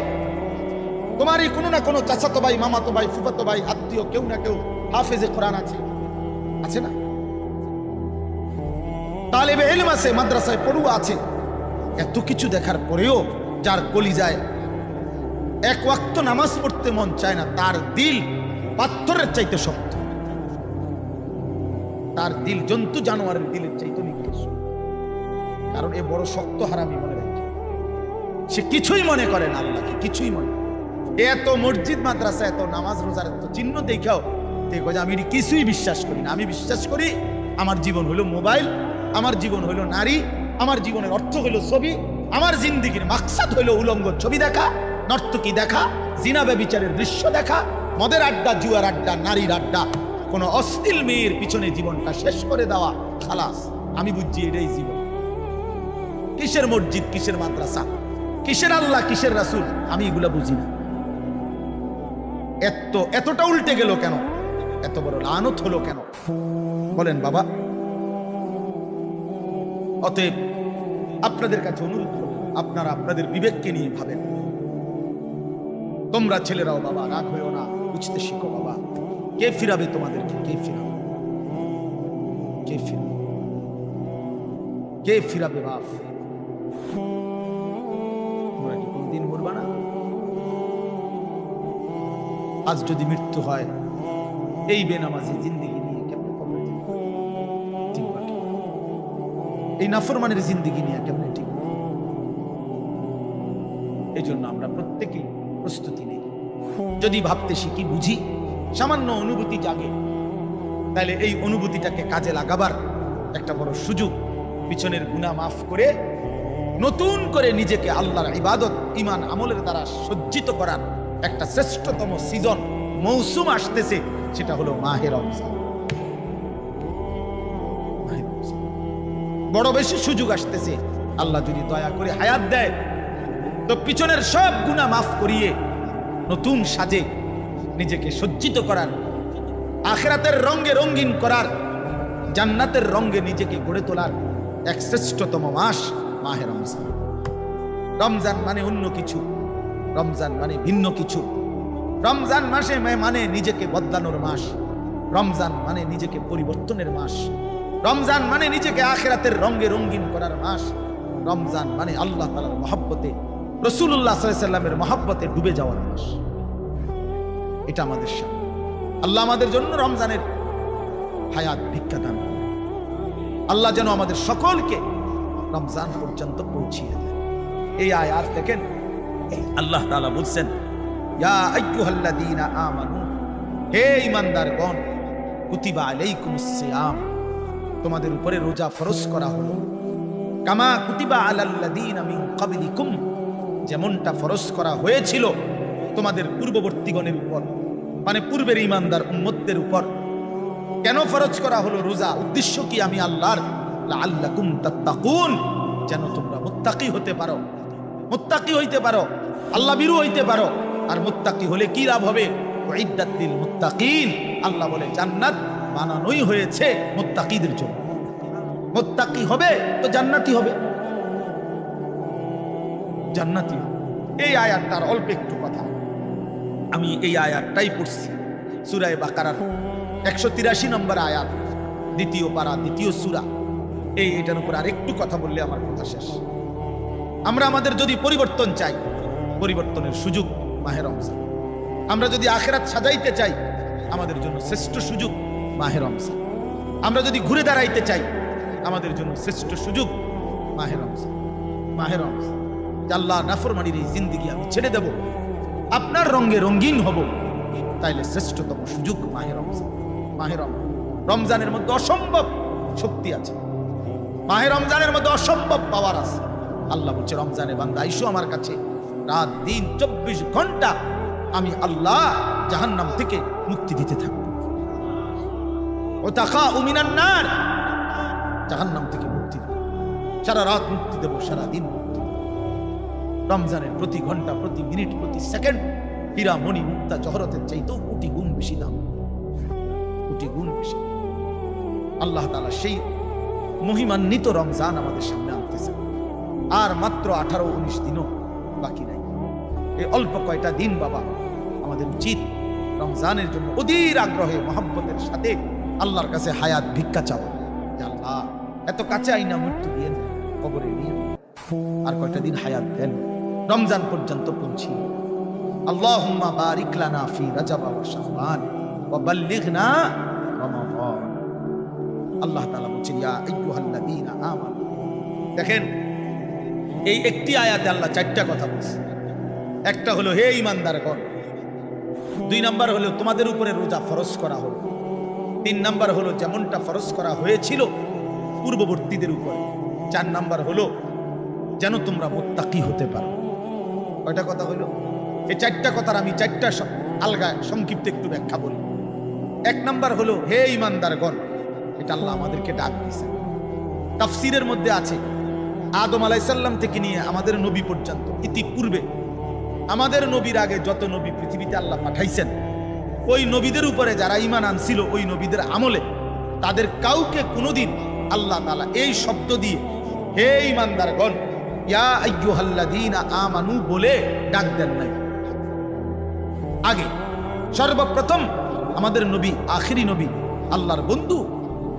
তোমারই কোনো না কোনো চাচাতো ভাই, মামাতো ভাই, ফুফাতো ভাই, আত্মীয় কেউ না কেউ হাফেজে কোরআন আছে, আছে না? তালেবে ইলম আছে, মাদ্রাসায় পড়ুয়া আছে। এত কিছু দেখার পরেও যার কলিজায় এক ওয়াক্ত নামাজ পড়তে মন চায় না, তার দিল পাথরের চাইতে শক্ত, তার দিল জন্তু জানোয়ারের দিলের চাইতে নিকৃষ্ট। কারণ এ বড় শক্ত হারামি মনে রাখে, সে কিছুই মনে করে না আল্লাহকে, কিছুই মনে। এত মসজিদ মাদ্রাসা, এত নামাজ রোজার এত চিহ্ন দেখাও দেখো যে আমি কিছুই বিশ্বাস করি না। আমি বিশ্বাস করি আমার জীবন হলো মোবাইল, আমার জীবন হলো নারী, আমার জীবনের অর্থ হলো ছবি, আমার জিন্দিগির মাকসাদ হলো উলঙ্গ ছবি দেখা, নর্তকী দেখা, জিনা ব্যভিচারের দৃশ্য দেখা, মদের আড্ডা, জুয়ার আড্ডা, নারীর আড্ডা, কোন অশ্লীল মেয়ের পিছনে জীবনটা শেষ করে দেওয়া, খালাস। আমি বুঝছি এটাই জীবন। কিসের মসজিদ, কিসের মাদ্রাসা, কিসের আল্লাহ, কিসের রাসূল, আমি এগুলা বুঝি না। এতটা উল্টে গেল কেন? এত বড় লানত হলো কেন বলেন বাবা? অতএব আপনাদের কাছে অনুরোধ করব, আপনারা আপনাদের বিবেককে নিয়ে ভাবেন। তোমরা ছেলেরাও বাবা রাগ হয়েও না, বুঝতে শিখো বাবা। কে ফিরাবে তোমাদেরকে? কে ফিরাবে? কে ফিরাবে? কে ফিরাবে বাপ? তোমরা কি কোনদিন মরবা না? আজ যদি মৃত্যু হয়, এই বেনামাজি জিন্দিগি নিয়ে কেমনে কবরে ঠিক? এই নাফরমানের জিন্দিগি নিয়ে কেমনে ঠিক? এই জন্য আমরা প্রত্যেকেই প্রস্তুতি নেই। যদি ভাবতে শিখি, বুঝি, সামান্য অনুভূতি জাগে, তাহলে এই অনুভূতিটাকে কাজে লাগাবার একটা বড় সুযোগ, পিছনের গুনাহ মাফ করে নতুন করে নিজেকে আল্লাহর ইবাদত, ঈমান, আমলের দ্বারা সজ্জিত করার একটা শ্রেষ্ঠতম সিজন, মৌসুম আসতেছে, সেটা হলো মাহে রমজান। বড় বেশি সুযোগ আসতেছে। আল্লাহ যদি দয়া করে হায়াত দেয়, তো পিছনের সব গুনাহ মাফ করিয়ে নতুন সাজে নিজেকে সজ্জিত করার, আখিরাতের রঙে রঙিন করার, জান্নাতের রঙে নিজেকে গড়ে তোলার এক শ্রেষ্ঠতম মাস মাহে রমজান। রমজান মানে অন্য কিছু, রমজান মানে ভিন্ন কিছু। রমজান মাসে মানে নিজেকে বদলানোর মাস, রমজান মানে নিজেকে পরিবর্তনের মাস, রমজান মানে নিজেকে আখিরাতের রঙে রঙিন করার মাস, রমজান মানে আল্লাহ তাআলার মহব্বতে, রাসূলুল্লাহ সাল্লাল্লাহু আলাইহি ওয়াসাল্লামের মহব্বতে ডুবে যাওয়ার মাস। এটা আমাদের সামনে। আল্লাহ আমাদের জন্য রমজানের হায়াত ভিক্ষা দান করেন। আল্লাহ যেন আমাদের সকলকে রমজান পর্যন্ত পৌঁছিয়ে দেন। এই আয়াত দেখেন, আল্লাহ তাআলা বলছেন, ইয়া আইয়ুহাল্লাযীনা আমানু, হে ঈমানদারগণ, কুতিবা আলাইকুমুস সিয়াম, তোমাদের উপরে রোজা ফরজ করা হলো, কামা কুতিবা আলাল্লাযীনা মিন ক্বাবলিকুম, যেমনটা ফরজ করা হয়েছিল তোমাদের পূর্ববর্তীগণের উপর, মানে পূর্বের ঈমানদার উম্মতদের উপর। কেন ফরজ করা হলো রোজা? উদ্দেশ্য কি? আমি আল্লাহর, লাআল্লাকুম তাত্তাকুন, যেন তোমরা মুত্তাকি হতে পারো, মুত্তাকি হইতে পারো, আল্লাহ ভীরু হইতে পারো। আর মুত্তাকি হলে কি লাভ হবে? উইদ্দাত লিল মুত্তাকিন, আল্লাহ বলে জান্নাত বানানোই হয়েছে মুত্তাকিদের জন্য। মুত্তাকি হবে তো জান্নাতি হবে, জান্নাতি। এই আয়াতটার অল্প একটু কথা, আমি এই আয়াতটাই পড়ছি সূরা বাকারার 183 নম্বর আয়াত, দ্বিতীয় পারা, দ্বিতীয় সূরা। এটার উপর আর একটু কথা বললে আমার কথা শেষ। আমরা আমাদের যদি পরিবর্তন চাই, পরিবর্তনের সুযোগ মাহে রমজান। আমরা যদি আখিরাত সাজাইতে চাই, আমাদের জন্য শ্রেষ্ঠ সুযোগ মাহে রমজান। আমরা যদি ঘুরে দাঁড়াইতে চাই, আমাদের জন্য শ্রেষ্ঠ সুযোগ মাহে রমজান। মাহে রমজান, আল্লাহ নাফরমানির এই জিন্দেগি আমি ছেড়ে দেব, আপনার রঙে রঙিন হব, তাইলে শ্রেষ্ঠতম সুযোগ মাহে রমজান। মাহে রমজানের মধ্যে অসম্ভব শক্তি আছে, মাহে রমজানের মধ্যে অসম্ভব পাওয়ার আছে। আল্লাহ বলছে, রমজানে বান্দা আইসো আমার কাছে, রাত দিন 24 ঘন্টা আমি আল্লাহ জাহান্নাম থেকে মুক্তি দিতে থাকবো। ওয়াতাখাউ মিনান নার, জাহান্নাম থেকে মুক্তি দেব, সারা রাত মুক্তি দেব, সারা দিন মুক্তি দেব। রমজানের প্রতি ঘন্টা, প্রতি মিনিট, প্রতি সেকেন্ড হীরা মণি মুক্তা জহরতের চাইতেও কোটি গুণ বেশি দাম, কোটি গুণ বেশি। আল্লাহ তাআলা সেই মহিমান্বিত রমজান আমাদের সামনে আনতেছে। আর মাত্র 18-19 দিনও বাকি নাই। এই অল্প কয়টা দিন বাবা আমাদের উচিত রমজানের জন্য অধীর আগ্রহে মহব্বতের সাথে আল্লাহর কাছে হায়াত ভিক্ষা চাওয়া, যে আল্লাহ এত কাছে আইনা মৃত্যু দিয়ে কবরে নিয়ে আর কয়টা দিন হায়াত দেন, রমজান পর্যন্ত পৌঁছি। আল্লাহুম্মা বারিক লানা ফি রাজাব ওয়া শাবান ওয়া বাল্লিগনা রমাদান। আল্লাহ তাআলা বলেন ইয়া আইয়ুহাল্লাযীনা আমানু। দেখেন এই একটি আয়াতে আল্লাহ 4টা কথা বলছে। একটা হলো হে ঈমানদারগণ, 2 নাম্বার হলো তোমাদের উপরে রোজা ফরজ করা হলো, 3 নাম্বার হলো যেমনটা ফরজ করা হয়েছিল পূর্ববর্তীদের উপরে, 4 নাম্বার হলো যেন তোমরা মুত্তাকি হতে পারো। কয়টা কথা হলো? এই 4টা কথার আমি 4টা আলগা সংক্ষিপ্ত একটু ব্যাখ্যা বলি। 1 নাম্বার হলো হে ঈমানদারগণ, এটা আল্লাহ আমাদেরকে ডাক দিয়েছে। তাফসীরের মধ্যে আছে আদম আলাইহিস সালাম থেকে নিয়ে আমাদের নবী পর্যন্ত ইতিপূর্বে আমাদের নবীর আগে যত নবী পৃথিবীতে আল্লাহ পাঠাইছেন, ওই নবীদের উপরে যারা ঈমান আনছিল ওই নবীদের আমলে তাদের কাউকে কোনোদিন আল্লাহ তাআলা এই শব্দ দিয়ে হে ঈমানদারগণ ইয়া আইয়ুহাল্লাযীনা আমানু বলে ডাক দেন নাই। আগে সর্বপ্রথম আমাদের নবী, আখিরি নবী, আল্লাহর বন্ধু,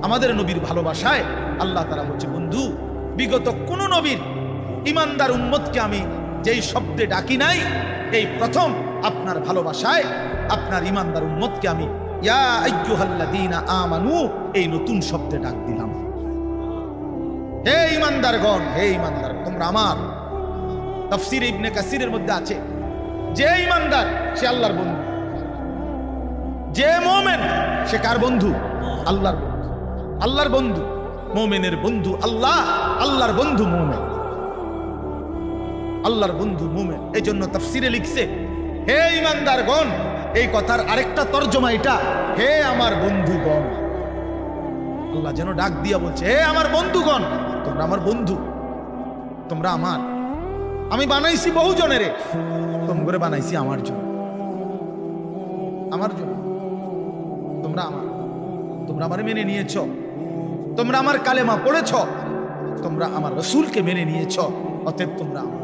আমাদের নবীর ভালোবাসায় আল্লাহ তাআলা বলছে বন্ধু বিগত কোন নবীর ঈমানদার উম্মতকে আমি যেই শব্দে ডাকি নাই, এই প্রথম আপনার ভালোবাসায় আপনার ঈমানদার উম্মতকে আমি ইয়া আইয়ুহাল্লাযীনা আমানু এই নতুন শব্দে ডাক দিলাম। হে ঈমানদারগণ, হে ঈমানদার তোমরা আমার। তাফসীর ইবনে কাসিরের মধ্যে আছে যে ঈমানদার সে আল্লাহর বন্ধু, যে মুমিন সে কার বন্ধু? আল্লাহর বন্ধু। আল্লাহর বন্ধু, মুমিনের বন্ধু আল্লাহ, আল্লাহর বন্ধু মুমিন, আল্লাহর বন্ধু মুমিন। এই জন্য তাফসীরে লিখছে হে ঈমানদারগণ, এই কথার আরেকটা তরজমা এটা হে আমার বন্ধুগণ। আল্লাহ যেন ডাক দিয়া বলছে হে আমার বন্ধুগণ, তোমরা আমার বন্ধু, তোমরা আমার। আমি বানাইছি বহু জনেরে, তোমরা বানাইছি আমার জন্য, আমার জন্য। তোমরা আমার, তোমরা আমার মেনে নিয়েছ, তোমরা আমার কালেমা পড়েছ, তোমরা আমার রাসূলকে মেনে নিয়েছ, অতএব তোমরা আমার।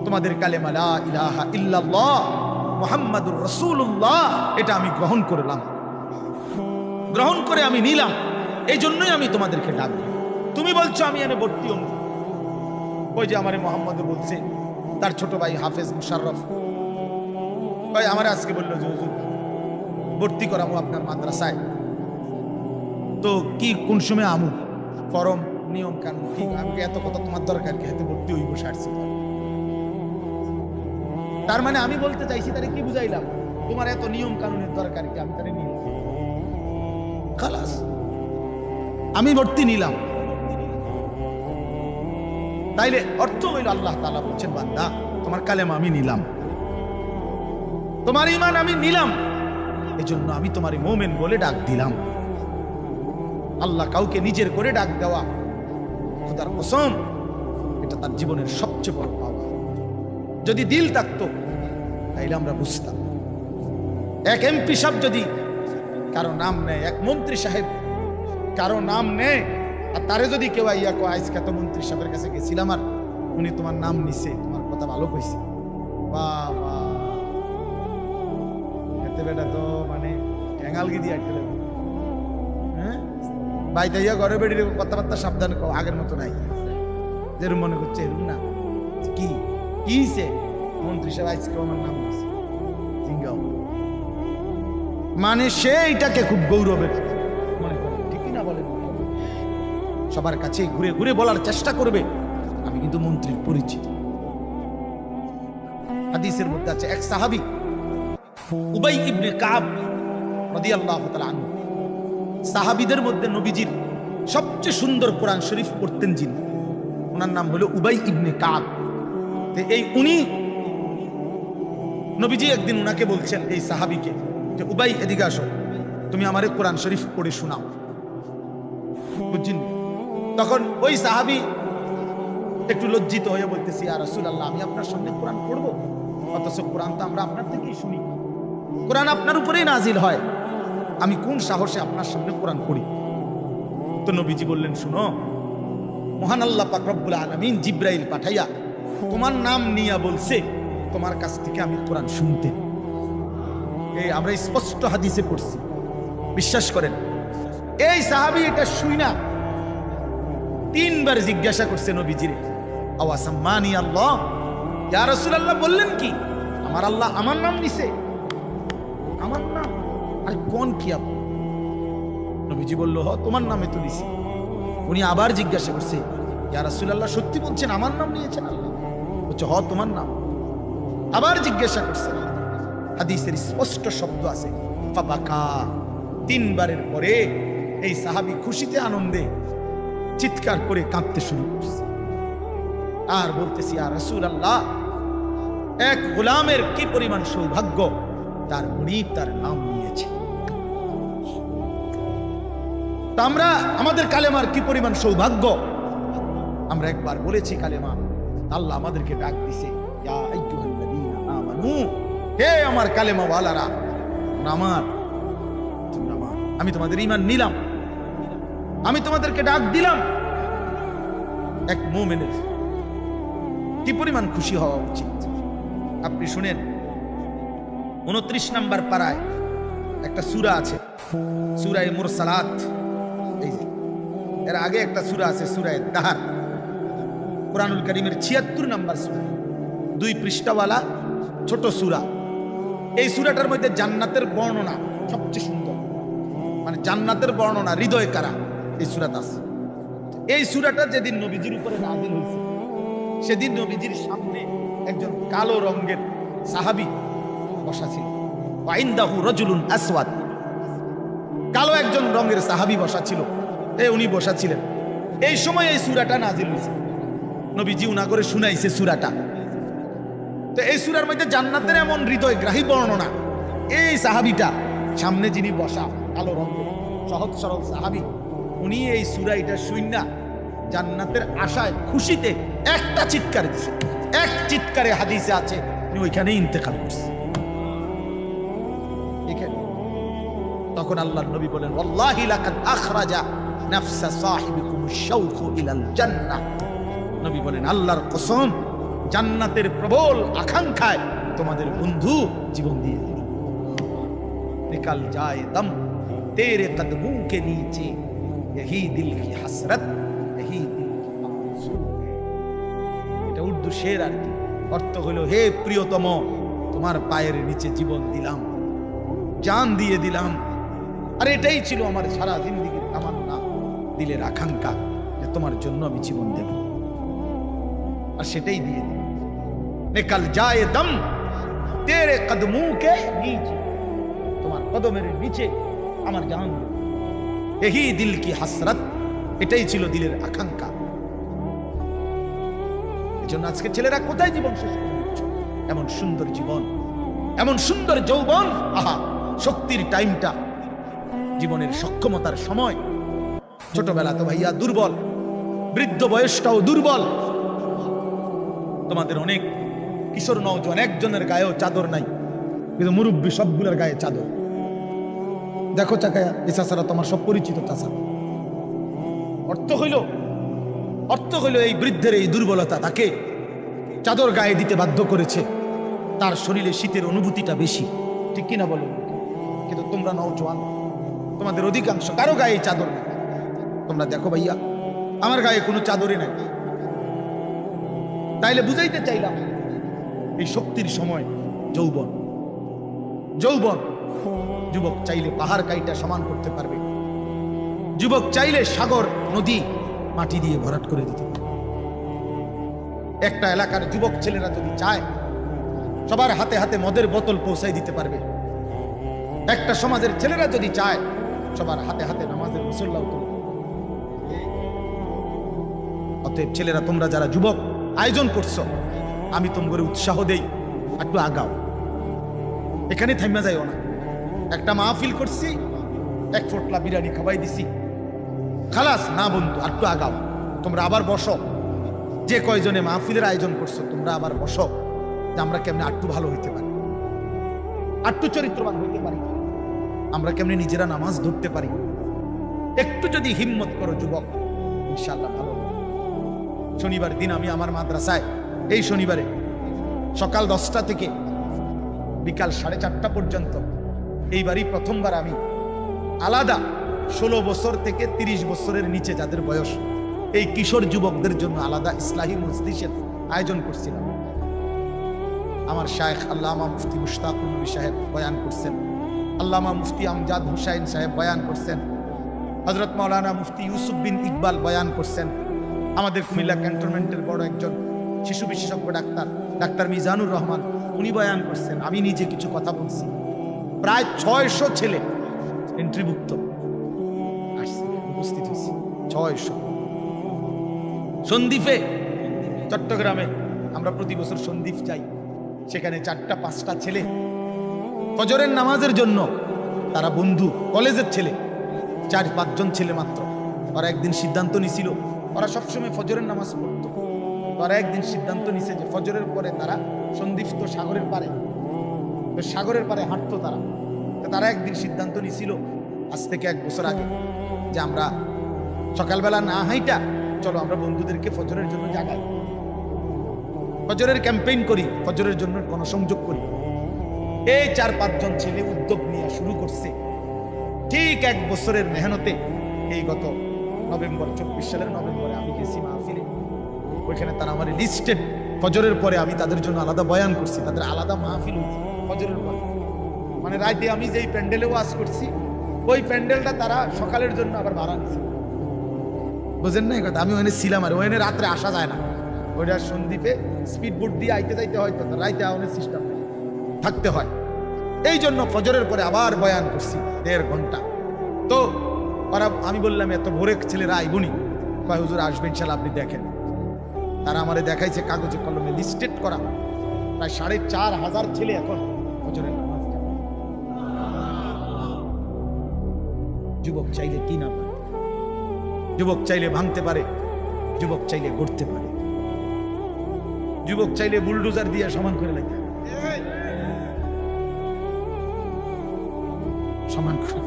তোমাদের কালেমা লা ইলাহা ইল্লাল্লাহ মুহাম্মাদুর রাসূলুল্লাহ এটা আমি গ্রহণ করলাম, গ্রহণ করে আমি নিলাম, এই জন্যই আমি তোমাদেরকে ডাকবো। তুমি বলছো আমি এনে ভর্তি হব, ওই যে আমারে মোহাম্মদ বলছে তার ছোট ভাই হাফেজ মুশাররফ ভাই আমার আজকে বললো যে হুজুর ভর্তি করামু আপনার মাদ্রাসায়, তো কি কোন সময় আমু ফরম নিয়ম কানুন ঠিক? আমি এত কথা তোমার দরকার কি, হাতে ভর্তি হইব সারছি। তার মানে আমি বলতে চাইছি তারে কি বুঝাইলাম, তোমার এত নিয়ম কানুনের দরকার কি, আমি তারে নিলাম, খালাস আমি ভর্তি নিলাম। তাইলে অর্থ হইল আল্লাহ তাআলা বলছেন বান্দা তোমার কালেমা আমি নিলাম, তোমার ঈমান আমি নিলাম, এজন্য আমি তোমার মুমিন বলে ডাক দিলাম। আল্লাহ কাউকে নিজের করে ডাক দেওয়া, খোদার কসম এটা তার জীবনের সবচেয়ে বড় পাওয়া। যদি দিল থাকতো তাইলে আমরা বুঝতাম। এক এমপি সাহেব যদি কারো নাম নেয়, এক মন্ত্রী সাহেব কারো নাম নেয়, আর তারে যদি কেউ আইয়া কয় আজকে তো মন্ত্রী সাহেবের কাছে গেছিলাম আর উনি তোমার নাম নিছে, তোমার কথা ভালো কইছে, বাবা এতে বেটা তো মানে ঠ্যাঙালগি দিয়ে আটকে লাগবে। হ্যাঁ ভাই তাইয়া ঘরে বেড়ে কথাবার্তা সাবধান কও, আগের মতো নাই, যেরকম মনে করছে এরকম না। কি কিছে মন্ত্রী সাহেব আজকে আমার নাম নিছে, মানে সে এটাকে খুব গৌরবের মনে করে, ঠিকই না বলেন? সবার কাছে ঘুরে ঘুরে বলার চেষ্টা করবে আমি কিন্তু মন্ত্রীর পরিচিত। হাদিসের মধ্যে আছে এক সাহাবী উবাই ইবনে কাব রাদিয়াল্লাহু তাআলা আনহু, সাহাবীদের মধ্যে নবীজির সবচেয়ে সুন্দর কোরআন শরীফ পড়তেন যিনি, ওনার নাম হলো উবাই ইবনে কাব। এই উনি নবীজি একদিন উনাকে বলছেন, এই সাহাবীকে, যে উবাই এদিকে আসো, তুমি আমারে কোরআন শরীফ পড়ে শোনাও। বুঝছেন? তখন ওই সাহাবী একটু লজ্জিত হয়ে বলতেছি, ইয়া রাসূলুল্লাহ, আমি আপনার সামনে কোরআন পড়বো? অথচ কোরআন তো আমরা আপনার থেকেই শুনি, কোরআন আপনার উপরেই নাজিল হয়, আমি কোন সাহসে আপনার সামনে কোরআন পড়ি? তো নবীজি বললেন, শুনো, মহান আল্লাহ পাক রব্বুল আলামিন জিব্রাইল পাঠাইয়া তোমার নাম নিয়ে বলছে তোমার কাছ থেকে আমি কোরআন শুনতে। এই আমরা স্পষ্ট হাদিসে পড়ছি, বিশ্বাস করেন। এই সাহাবী এটা শুই না 3 বার জিজ্ঞাসা করছে নবীজিরে, আওয়াসাম্মানি আল্লাহ, ইয়া রাসূলুল্লাহ বললেন কি আমার আল্লাহ আমার নাম নিছে? আমার নাম? আর কোন কি আপনি? নবীজি বলল, হ, তোমার নামে তো নিছি। উনি আবার জিজ্ঞাসা করছে, ইয়া রাসূলুল্লাহ সত্যি বলছেন আমার নাম নিয়েছেন আল্লাহ? বলছে, হ, তোমার নাম। আবার জিজ্ঞাসা করছে, হাদিসের স্পষ্ট শব্দ আছে, ফাবাকা। 3 বারের পরে এই সাহাবী খুশিতে আনন্দে চিৎকার করে কাঁদতে শুরু করছে আর বলতেছি, ইয়া রাসূলুল্লাহ, এক গোলামের কি পরিমাণ সৌভাগ্য, তার মুরিদ তার নাম নিয়েছে। তা আমরা আমাদের কালেমার কি পরিমাণ সৌভাগ্য। আমরা একবার বলেছি কালেমা, আল্লাহ আমাদেরকে ডাক দিছে, ইয়া আইয়ুহাল্লাযীনা আমানু, হে আমার কালেমা ওয়ালারা, নামার আমি তোমাদের ঈমান নিলাম, আমি তোমাদেরকে ডাক দিলাম। এক মুমিনের কি পরিমাণ খুশি হওয়া উচিত। আপনি শুনেন, 29 নম্বর পারায় একটা সূরা আছে, সূরা মুরসালাত। এই এর আগে একটা সূরা আছে, সূরা দাহার, কুরআনুল কারীমের 76 নম্বর সূরা, 2 পৃষ্ঠাওয়ালা ছোট সূরা। এই সূরাটার মধ্যে জান্নাতের বর্ণনা সবচেয়ে সুন্দর, মানে জান্নাতের বর্ণনা হৃদয় কারা এই সূরাতে আছে। এই সূরাটা যেদিন নবীজির উপরে নাযিল হয়েছে, সেদিন নবীজির সামনে একজন কালো রঙের সাহাবী বসা ছিল। ওয়াইন্দাহু রাজুলুন আসওয়াদ, কালো একজন রঙের সাহাবী বসা ছিল, উনি বসা ছিলেন। এই সময় এই সূরাটা নাযিল হয়েছে, নবীজি উনা করে শুনাইছে সূরাটা। তো এই সূরার মধ্যে জান্নাতের এমন হৃদয়গ্রাহী বর্ণনা। এই সাহাবীটা সামনে যিনি বসা, কালো রঙের সহজ সরল সাহাবী, উনি এই সূরা এটা শুইনা জান্নাতের আশায় খুশিতে একটা চিৎকার দিছে। এক চিৎকারে হাদিসে আছে উনি ওইখানেই ইন্তেকাল করছে। তখন আল্লাহর নবী বলেন, ওয়াল্লাহি লাকাদ আখরাজা নাফসা সাহিবিকুমুশ শাওকু ইলাল জান্নাহ। নবী বলেন, আল্লাহর কসম, জান্নাতের প্রবল আকাঙ্ক্ষায় তোমাদের বন্ধু জীবন দিয়ে দিল। নিকাল যায় দম তেরে কদমোं के नीचे यही दिल की हसरत यही दिल की आरज़ू। এটা উর্দু শের আর কি, অর্থ হলো, হে প্রিয়তম, তোমার পায়ের নিচে জীবন দিলাম, জান দিয়ে দিলাম, আর এটাই ছিল আমার সারা জিন্দেগীর তামান্না, দিলের আকাঙ্ক্ষা, যে তোমার জন্য আমি জীবন দেব, আর সেটাই দিয়ে দিলাম। নিকাল যায় দম তেরে কদমোं के नीचे, তোমার কদমের নিচে আমার জান, এই দিল কি হাসরত, এটাই ছিল দিলের আকাঙ্ক্ষা। এজন্য আজকে ছেলেরা কোথায় জীবন শেষ করে দিচ্ছে? এমন সুন্দর জীবন, এমন সুন্দর যৌবন, আহা, শক্তির টাইমটা, জীবনের সক্ষমতার সময়, ছোটবেলা তো ভাইয়া দুর্বল, বৃদ্ধ বয়সটাও দুর্বল। তোমাদের অনেক কিশোর নওজোয়ান একজনের গায়েও চাদর নাই, কিন্তু মুরব্বী সবগুলোর গায়ে চাদর। দেখো চাকায়া, এই চাচারা তোমার সব পরিচিত চাচা। অর্থ হইল এই বৃদ্ধের এই দুর্বলতা তাকে চাদর গায়ে দিতে বাধ্য করেছে। তার শরীরে শীতের অনুভূতিটা বেশি, ঠিক কিনা বলো? কিন্তু তোমরা নওজোয়ান, তোমাদের অধিকাংশ কারো গায়ে চাদর নেই। তোমরা দেখো ভাইয়া, আমার গায়ে কোনো চাদরই নাই। তাইলে বুঝাইতে চাইলাম, এই শক্তির সময় যৌবন। যুবক চাইলে পাহাড় কাইটা সমান করতে পারবে, যুবক চাইলে সাগর নদী মাটি দিয়ে ভরাট করে দিতে পারবে। একটা এলাকার যুবক ছেলেরা যদি চায়, সবার হাতে হাতে মদের বোতল পৌঁছাই দিতে পারবে। একটা সমাজের ছেলেরা যদি চায়, সবার হাতে হাতে নামাজের মুসল্লাও তুলবে। অতএব ছেলেরা, তোমরা যারা যুবক আয়োজন করছো, আমি তোমাদের উৎসাহ দেই, একটু আগাও, এখানে থাইমা যাইও না। একটা মাহফিল করছি, এক ফোটলা বিরিয়ানি খাওয়াই দিছি, খালাস না বন্ধু, আর একটু আগাও, তোমরা আবার বসো। যে কয়জনে মাহফিলের আয়োজন করছো তোমরা আবার বসো, যে আমরা কেমনে আটটু ভালো হইতে পারি, আটটু চরিত্রবান হইতে পারি, আমরা কেমনে নিজেরা নামাজ ধরতে পারি। একটু যদি হিম্মত করো যুবক, ইনশাআল্লাহ ভালো হবে। শনিবার দিন আমি আমার মাদ্রাসায় এই শনিবারে সকাল 10টা থেকে বিকাল 4:30 পর্যন্ত এইবারই প্রথমবার আমি আলাদা 16 বছর থেকে 30 বছরের নিচে যাদের বয়স, এই কিশোর যুবকদের জন্য আলাদা ইসলাহি মজলিসের আয়োজন করছিলাম। আমার শায়েখ আল্লামা মুফতি মুশতাকুর নবী সাহেব বয়ান করছেন, আল্লামা মুফতি আমজাদ হুসাইন সাহেব বয়ান করছেন, হযরত মাওলানা মুফতি ইউসুফ বিন ইকবাল বয়ান করছেন, আমাদের কুমিল্লা ক্যান্টনমেন্টের বড় একজন শিশু বিশেষজ্ঞ ডাক্তার মিজানুর রহমান উনি বয়ান করছেন, আমি নিজে কিছু কথা বলছি। প্রায় 600 ছেলে এন্ট্রিভুক্ত আসছে, উপস্থিত হয়েছে 600। সন্দ্বীপে, চট্টগ্রামে আমরা প্রতি বছর সন্দ্বীপ যাই, সেখানে 4টা-5টা ছেলে ফজরের নামাজের জন্য, তারা বন্ধু কলেজের ছেলে, 4-5 জন ছেলে মাত্র। ওরা একদিন সিদ্ধান্ত নিছিল, ওরা সবসময় ফজরের নামাজ পড়তো, ওরা একদিন সিদ্ধান্ত নিছে যে ফজরের পরে তারা সন্দ্বীপ তো সাগরের পারে, তো সাগরের পারে হাঁটতো তারা। তারা একদিন সিদ্ধান্ত নিছিল আজ থেকে 1 বছর আগে যে আমরা সকালবেলা না হাইটা চলো আমরা বন্ধুদেরকে ফজরের জন্য জাগাই, ফজরের ক্যাম্পেইন করি, ফজরের জন্য গণসংযোগ করি। এই 4-5 জন ছেলে উদ্যোগ নিয়ে শুরু করছে। ঠিক 1 বছরের মেহনতে এই গত নভেম্বর, 24 সালের নভেম্বরে আমি গেছি মাহফিলে, ওইখানে তারা আমার লিস্টেড ফজরের পরে আমি তাদের জন্য আলাদা বয়ান করছি, তাদের আলাদা মাহফিল হয়েছে ফজরের পরে। মানে রাতে আমি যেই প্যান্ডেলে ওয়াজ করছি ওই প্যান্ডেলটা তারা সকালের জন্য আবার ভাড়া নিছে। বুঝেন না এই কথা? আমি ওখানে ছিলাম, আর ওখানে রাত্রে আসা যায় না, ওইটা সন্দ্বীপে স্পিড বোট দিয়ে আইতে যাইতে হয়তো রাইতে আওয়ানের সিস্টেম থাকতে হয়। এই জন্য ফজরের পরে আবার বয়ান করছি 1.5 ঘন্টা। তো ওরা, আমি বললাম এত ভোরে ছেলেরা আইবনি, কয় হুজুর আসবে ইনশাআল্লাহ, আপনি দেখেন। তারা আমারে দেখাইছে কাগজে কলমে লিস্টেড করা প্রায় 4,500 ছেলে এখন ফজরের নামাজ। যুবক চাইলে কি না পারে, যুবক চাইলে ভাঙতে পারে, যুবক চাইলে গড়তে পারে, যুবক চাইলে বুলডোজার দিয়ে সমান করে লাগতে সমান করে।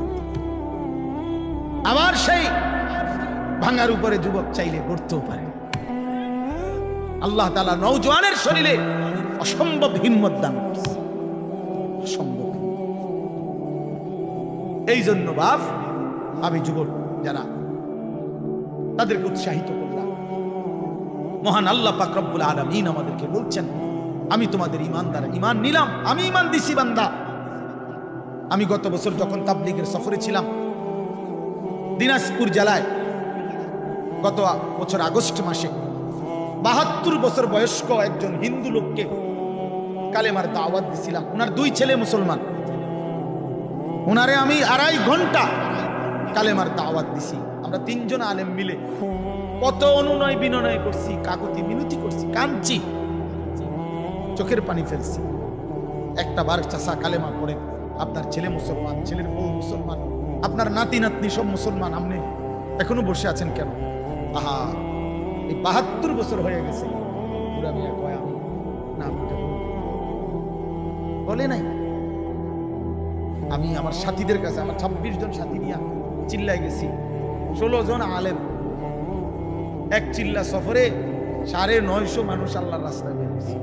আবার সেই ভাঙার উপরে যুবক চাইলে গড়তেও পারে। আল্লাহ তাআলা নওজোয়ানের শরীরে অসম্ভব হিম্মত দান করছে, অসম্ভব। এই জন্য বাপ, আমি যুবক যারা তাদেরকে উৎসাহিত করলাম। মহান আল্লাহ পাক রব্বুল আলামিন আমাদেরকে বলছেন, আমি তোমাদের ঈমানদার, ঈমান নিলাম, আমি ঈমান দিছি বান্দা। আমি গত বছর যখন তাবলীগের সফরে ছিলাম দিনাজপুর জেলায়, গত বছর আগস্ট মাসে 72 বছর বয়স্ক একজন হিন্দু লোককে কালেমার দাওয়াত দিছিলাম। ওনার 2 ছেলে মুসলমান, ওনারে আমি 2.5 ঘন্টা কালেমার দাওয়াত দিছি। আমরা 3 জন আলেম মিলে কত অনুনয় বিনয় করছি, কাকুতি মিনতি করছি, কাঁদছি, চোখের পানি ফেলছি। একটা বার চাচা কালেমা পড়েন, আপনার ছেলে মুসলমান, ছেলের বউ মুসলমান, আপনার নাতি নাতনি সব মুসলমান, আপনি এখনো বসে আছেন কেন? আহা, এই 72 বছর হয়ে গেছে। বুড়া মিয়া কয় আমি না বলে নাই। আমি আমার সাথীদের কাছে, আমার 26 জন সাথী নিয়ে চিল্লায় গেছি, 16 জন আলেম, এক চিল্লা সফরে 950 মানুষ আল্লাহর রাস্তায় বেরিয়েছে।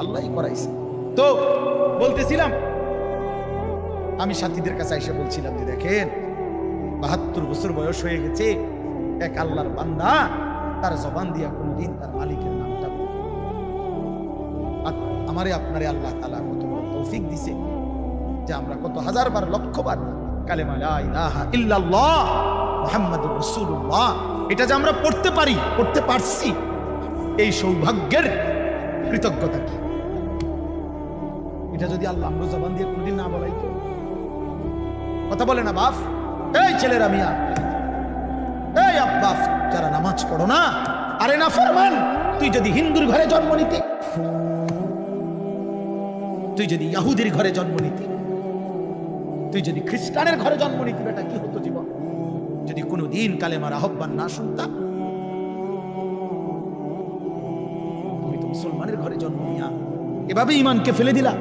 আল্লাহই করাইছে। তো বলতেছিলাম, আমি সাথীদের কাছে এসে বলছিলাম যে দেখেন 72 বছর বয়স হয়ে গেছে, এক আল্লাহর বান্দা তার জবান দিয়া কোনদিন তার মালিকের নামটা আমারে আপনারে আল্লাহ তাআলা কত বড় তৌফিক দিছে যে আমরা কত হাজারবার লক্ষবার কালেমা লা ইলাহা ইল্লাল্লাহ মুহাম্মাদুর রাসূলুল্লাহ এটা যে আমরা পড়তে পারি, পড়তে পারছি, এই সৌভাগ্যের কৃতজ্ঞতা কি? এটা যদি আল্লাহ আমরা জবান দিয়ে কোনদিন না বলাইতো। কথা বলে না বাপ, এই ছেলেরা মিয়া, এই আব্বা যারা নামাজ পড়ো না, আরে না ফরমান, তুই যদি হিন্দুর ঘরে জন্ম নিতে, তুই যদি ইহুদির ঘরে জন্ম নিতি, তুই যদি খ্রিস্টানের ঘরে জন্ম নিতি, বেটা কি হতো জীবন? যদি কোনোদিন কালেমার আহ্বান না শুনতাম। তুমি তো মুসলমানের ঘরে জন্ম নিয়া এভাবে ইমানকে ফেলে দিলা।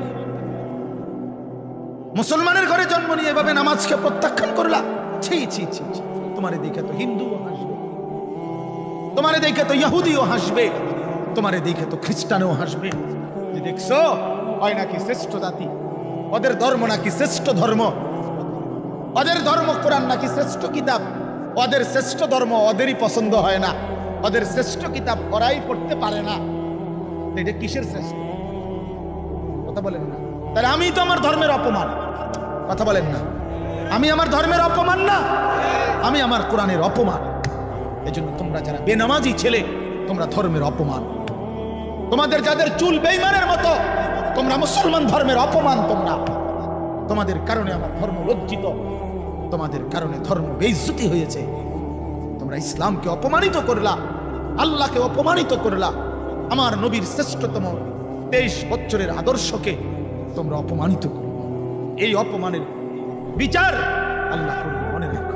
মুসলমানের ঘরে জন্ম নিয়ে এভাবে নামাজকে প্রত্যাখ্যান করলা। ছি ছি ছি, তোমারে দেখে তো হিন্দুও হাসবে, তোমারে দেখে তো ইহুদিও হাসবে, তোমারে দেখে তো খ্রিস্টানও হাসবে। যে দেখছো হয় নাকি শ্রেষ্ঠ জাতি, ওদের ধর্ম নাকি শ্রেষ্ঠ ধর্ম, ওদের ধর্ম কোরআন নাকি শ্রেষ্ঠ কিতাব, ওদের শ্রেষ্ঠ ধর্ম ওদেরই পছন্দ হয় না, ওদের শ্রেষ্ঠ কিতাব ওরাই পড়তে পারে না। এটা কিসের শ্রেষ্ঠ? কথা বলেন না। তাহলে আমি তো আমার ধর্মের অপমান। কথা বলেন না। আমি আমার ধর্মের অপমান না, আমি আমার কোরআনের অপমান। এজন্য তোমরা যারা বেনামাজি ছেলে, তোমরা ধর্মের অপমান। তোমাদের যাদের চুল বেঈমানের মতো, তোমরা মুসলমান ধর্মের অপমান। তোমাদের কারণে আমার ধর্ম লজ্জিত, তোমাদের কারণে ধর্ম বেইজ্জতি হয়েছে। তোমরা ইসলামকে অপমানিত করলা, আল্লাহকে অপমানিত করলা, আমার নবীর শ্রেষ্ঠতম 23 বছরের আদর্শকে তোমরা অপমানিত করো। এই অপমানের বিচার আল্লাহ করবে, মনে রাখো।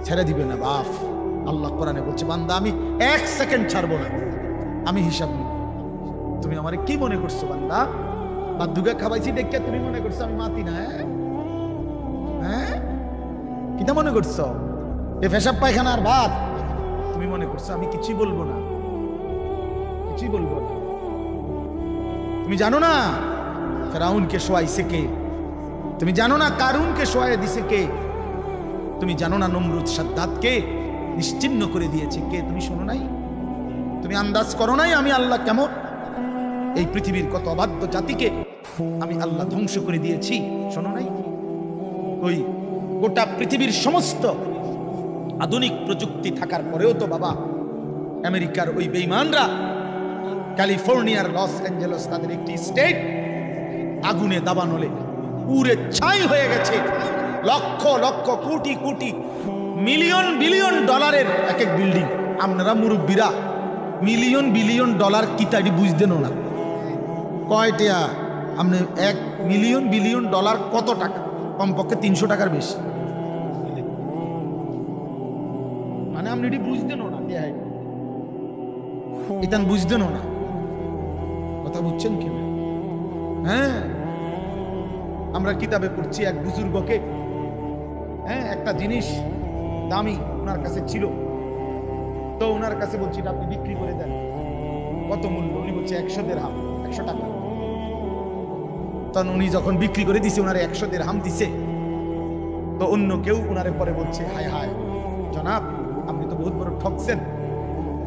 ছেড়ে দিবে না বাপ। আল্লাহ কোরআনে বলছে, বান্দা আমি 1 সেকেন্ড ছাড়বো না, আমি হিসাব নিব। তুমি আমারে কি মনে করছো বান্দা? বাদুকে খাওয়াইছি দেখে তুমি মনে করছো আমি মাতি না? হ্যাঁ, কিটা মনে করছো? এ পেশাব পায়খানা আর ভাত তুমি মনে করছো আমি কিছুই বলবো না, কিছুই বলবো না। তুমি জানো না ফেরাউনকে শোয়াইছে কে? তুমি জানো না কারুনকে শোয়াই দিছে কে? তুমি জানো না নমরুদ সাদ্দাতকে নিশ্চিহ্ন করে দিয়েছে কে? তুমি শোনো নাই? তুমি আন্দাজ করো নাই আমি আল্লাহ কেমন? এই পৃথিবীর কত অবাধ্য জাতিকে আমি আল্লাহ ধ্বংস করে দিয়েছি, শোনো নাই? ওই গোটা পৃথিবীর সমস্ত আধুনিক প্রযুক্তি থাকার পরেও তো বাবা আমেরিকার ওই বেঈমানরা ক্যালিফোর্নিয়ার লস অ্যাঞ্জেলস তাদের একটি স্টেট আগুনে দাবানলে পুরে ছাই হয়ে গেছে। লক্ষ লক্ষ কোটি কোটি মিলিয়ন বিলিয়ন ডলারের এক এক বিল্ডিং। আপনারা মুরব্বীরা মিলিয়ন বিলিয়ন ডলার কি তাই বুঝতেন না? কয়টা আপনি 1 মিলিয়ন বিলিয়ন ডলার কত টাকা? কমপক্ষে 300 টাকার বেশি। মানে আপনি এটি বুঝতেন না, এটা বুঝতেন না। কথা বুঝছেন কি? হ্যাঁ, আমরা কিতাবে পড়ছি এক বুজুর্গকে, হ্যাঁ, একটা জিনিস দামি ওনার কাছে ছিল, তো ওনার কাছে বলছি আপনি বিক্রি করে দেন। কত মূল্য? উনি বলছে 100 দিরহাম, 100 টাকা। তখন উনি যখন বিক্রি করে দিছে, ওনারে 100 দিরহাম দিছে। তো অন্য কেউ ওনারে পরে বলছে, হায় হায় জনাব, আপনি তো বহুত বড় ঠকছেন,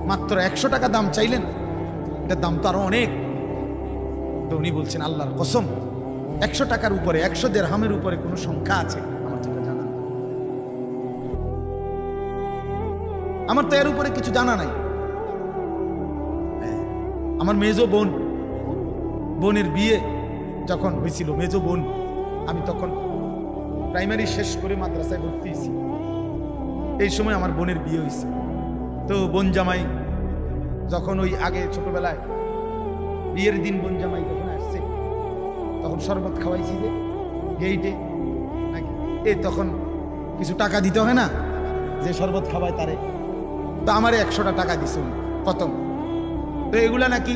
মাত্র 100 টাকা দাম চাইলেন, এটার দাম তো আরো অনেক। তো উনি বলছেন, আল্লাহর কসম 100 টাকার উপরে, 100 দিরহামের উপরে কোনো সংখ্যা আছে? আমার তো জানা, আমার তো এর উপরে কিছু জানা নাই। আমার মেজো বোনের বিয়ে যখন হয়েছিল, মেজো বোন, আমি তখন প্রাইমারি শেষ করে মাদ্রাসায় ভর্তি হয়েছি। এই সময় আমার বোনের বিয়ে হয়েছে। তো বোন জামাই যখন ওই আগে ছোটবেলায় বিয়ের দিন বোন জামাই যখন আসছে, তখন শরবত খাওয়াইছি যে গেইটে নাকি, তখন কিছু টাকা দিতে হয় না, যে শরবত খাওয়ায় তারে। তো আমারে 100টা টাকা দিছে প্রথম। তো এগুলা নাকি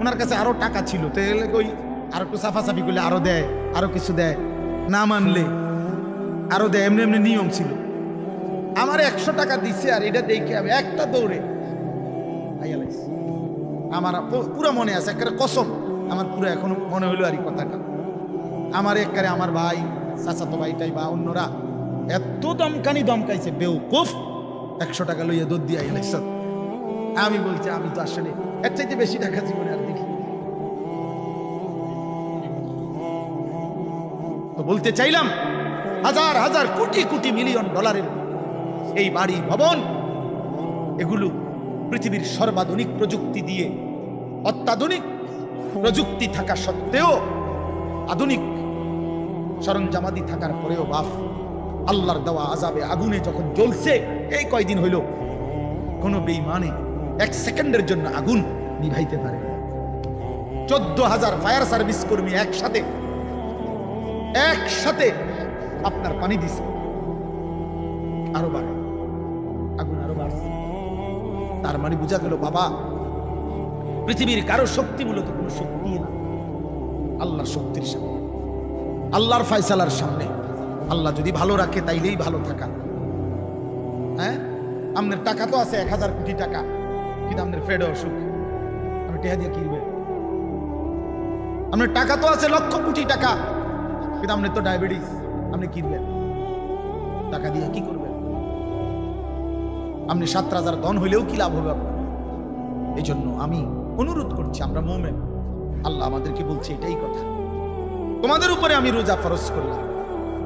ওনার কাছে আরো টাকা ছিল, তো ওই আর একটু সাফাসাফি করলে আরো দেয়, আরো কিছু দেয়, না মানলে আরো দেয়, এমনি এমনি নিয়ম ছিল। আমার 100 টাকা দিছে, আর এটা দেখে আমি একটা দৌড়ে আইয়া লাগছি। আমার পুরো মনে আছে, একটা কসম আমার পুরো এখনো মনে হইলো আর এই কথাটা। আমার একবারে আমার ভাই, চাচাতো ভাইটাই বা অন্যরা এত দমকাইছে, বেউকুফ 100 টাকা লইয়া দৌড় দিয়ে আইয়া লাগছে। আমি বলছি, আমি তো আসলে এর চাইতে বেশি টাকা জীবনে আর দেখি। তো বলতে চাইলাম, হাজার হাজার কোটি কোটি মিলিয়ন ডলারের এই বাড়ি ভবন, এগুলো পৃথিবীর সর্বাধুনিক প্রযুক্তি দিয়ে, অত্যাধুনিক প্রযুক্তি থাকা সত্ত্বেও, আধুনিক সরঞ্জামাদি থাকার পরেও বাপ আল্লাহর দেওয়া আযাবে আগুনে যখন জ্বলছে, এই কয়দিন হইল, কোনো বেঈমানে 1 সেকেন্ডের জন্য আগুন নিভাইতে পারে। 14,000 ফায়ার সার্ভিস কর্মী একসাথে আপনার পানি দিছে, আরো বাড়ে, আগুন আরো বাড়ছে। তার মানে বোঝা গেল বাবা, পৃথিবীর কারো শক্তি মূলত কোনো শক্তি না, আল্লাহর শক্তির সামনে, আল্লাহর ফয়সালার সামনে। আল্লাহ যদি ভালো রাখে তাইলেই ভালো থাকা। হ্যাঁ, আপনার টাকা তো আছে 1000 কোটি টাকা, কিন্তু আপনার ফেডে অসুখ, আপনি টেহা দিয়ে কিনবে। আপনার টাকা তো আছে লক্ষ কোটি টাকা, কিন্তু আপনার তো ডায়াবেটিস, আপনি কিনবেন টাকা দিয়ে কি করবেন? আপনি 7 রাজার ধন হইলেও কি লাভ হবে আপনার? এই জন্য আমি অনুরোধ করছি, আমরা মুমিন, আল্লাহ আমাদেরকে বলছে এটাই কথা, তোমাদের উপরে আমি রোজা ফরজ করলাম,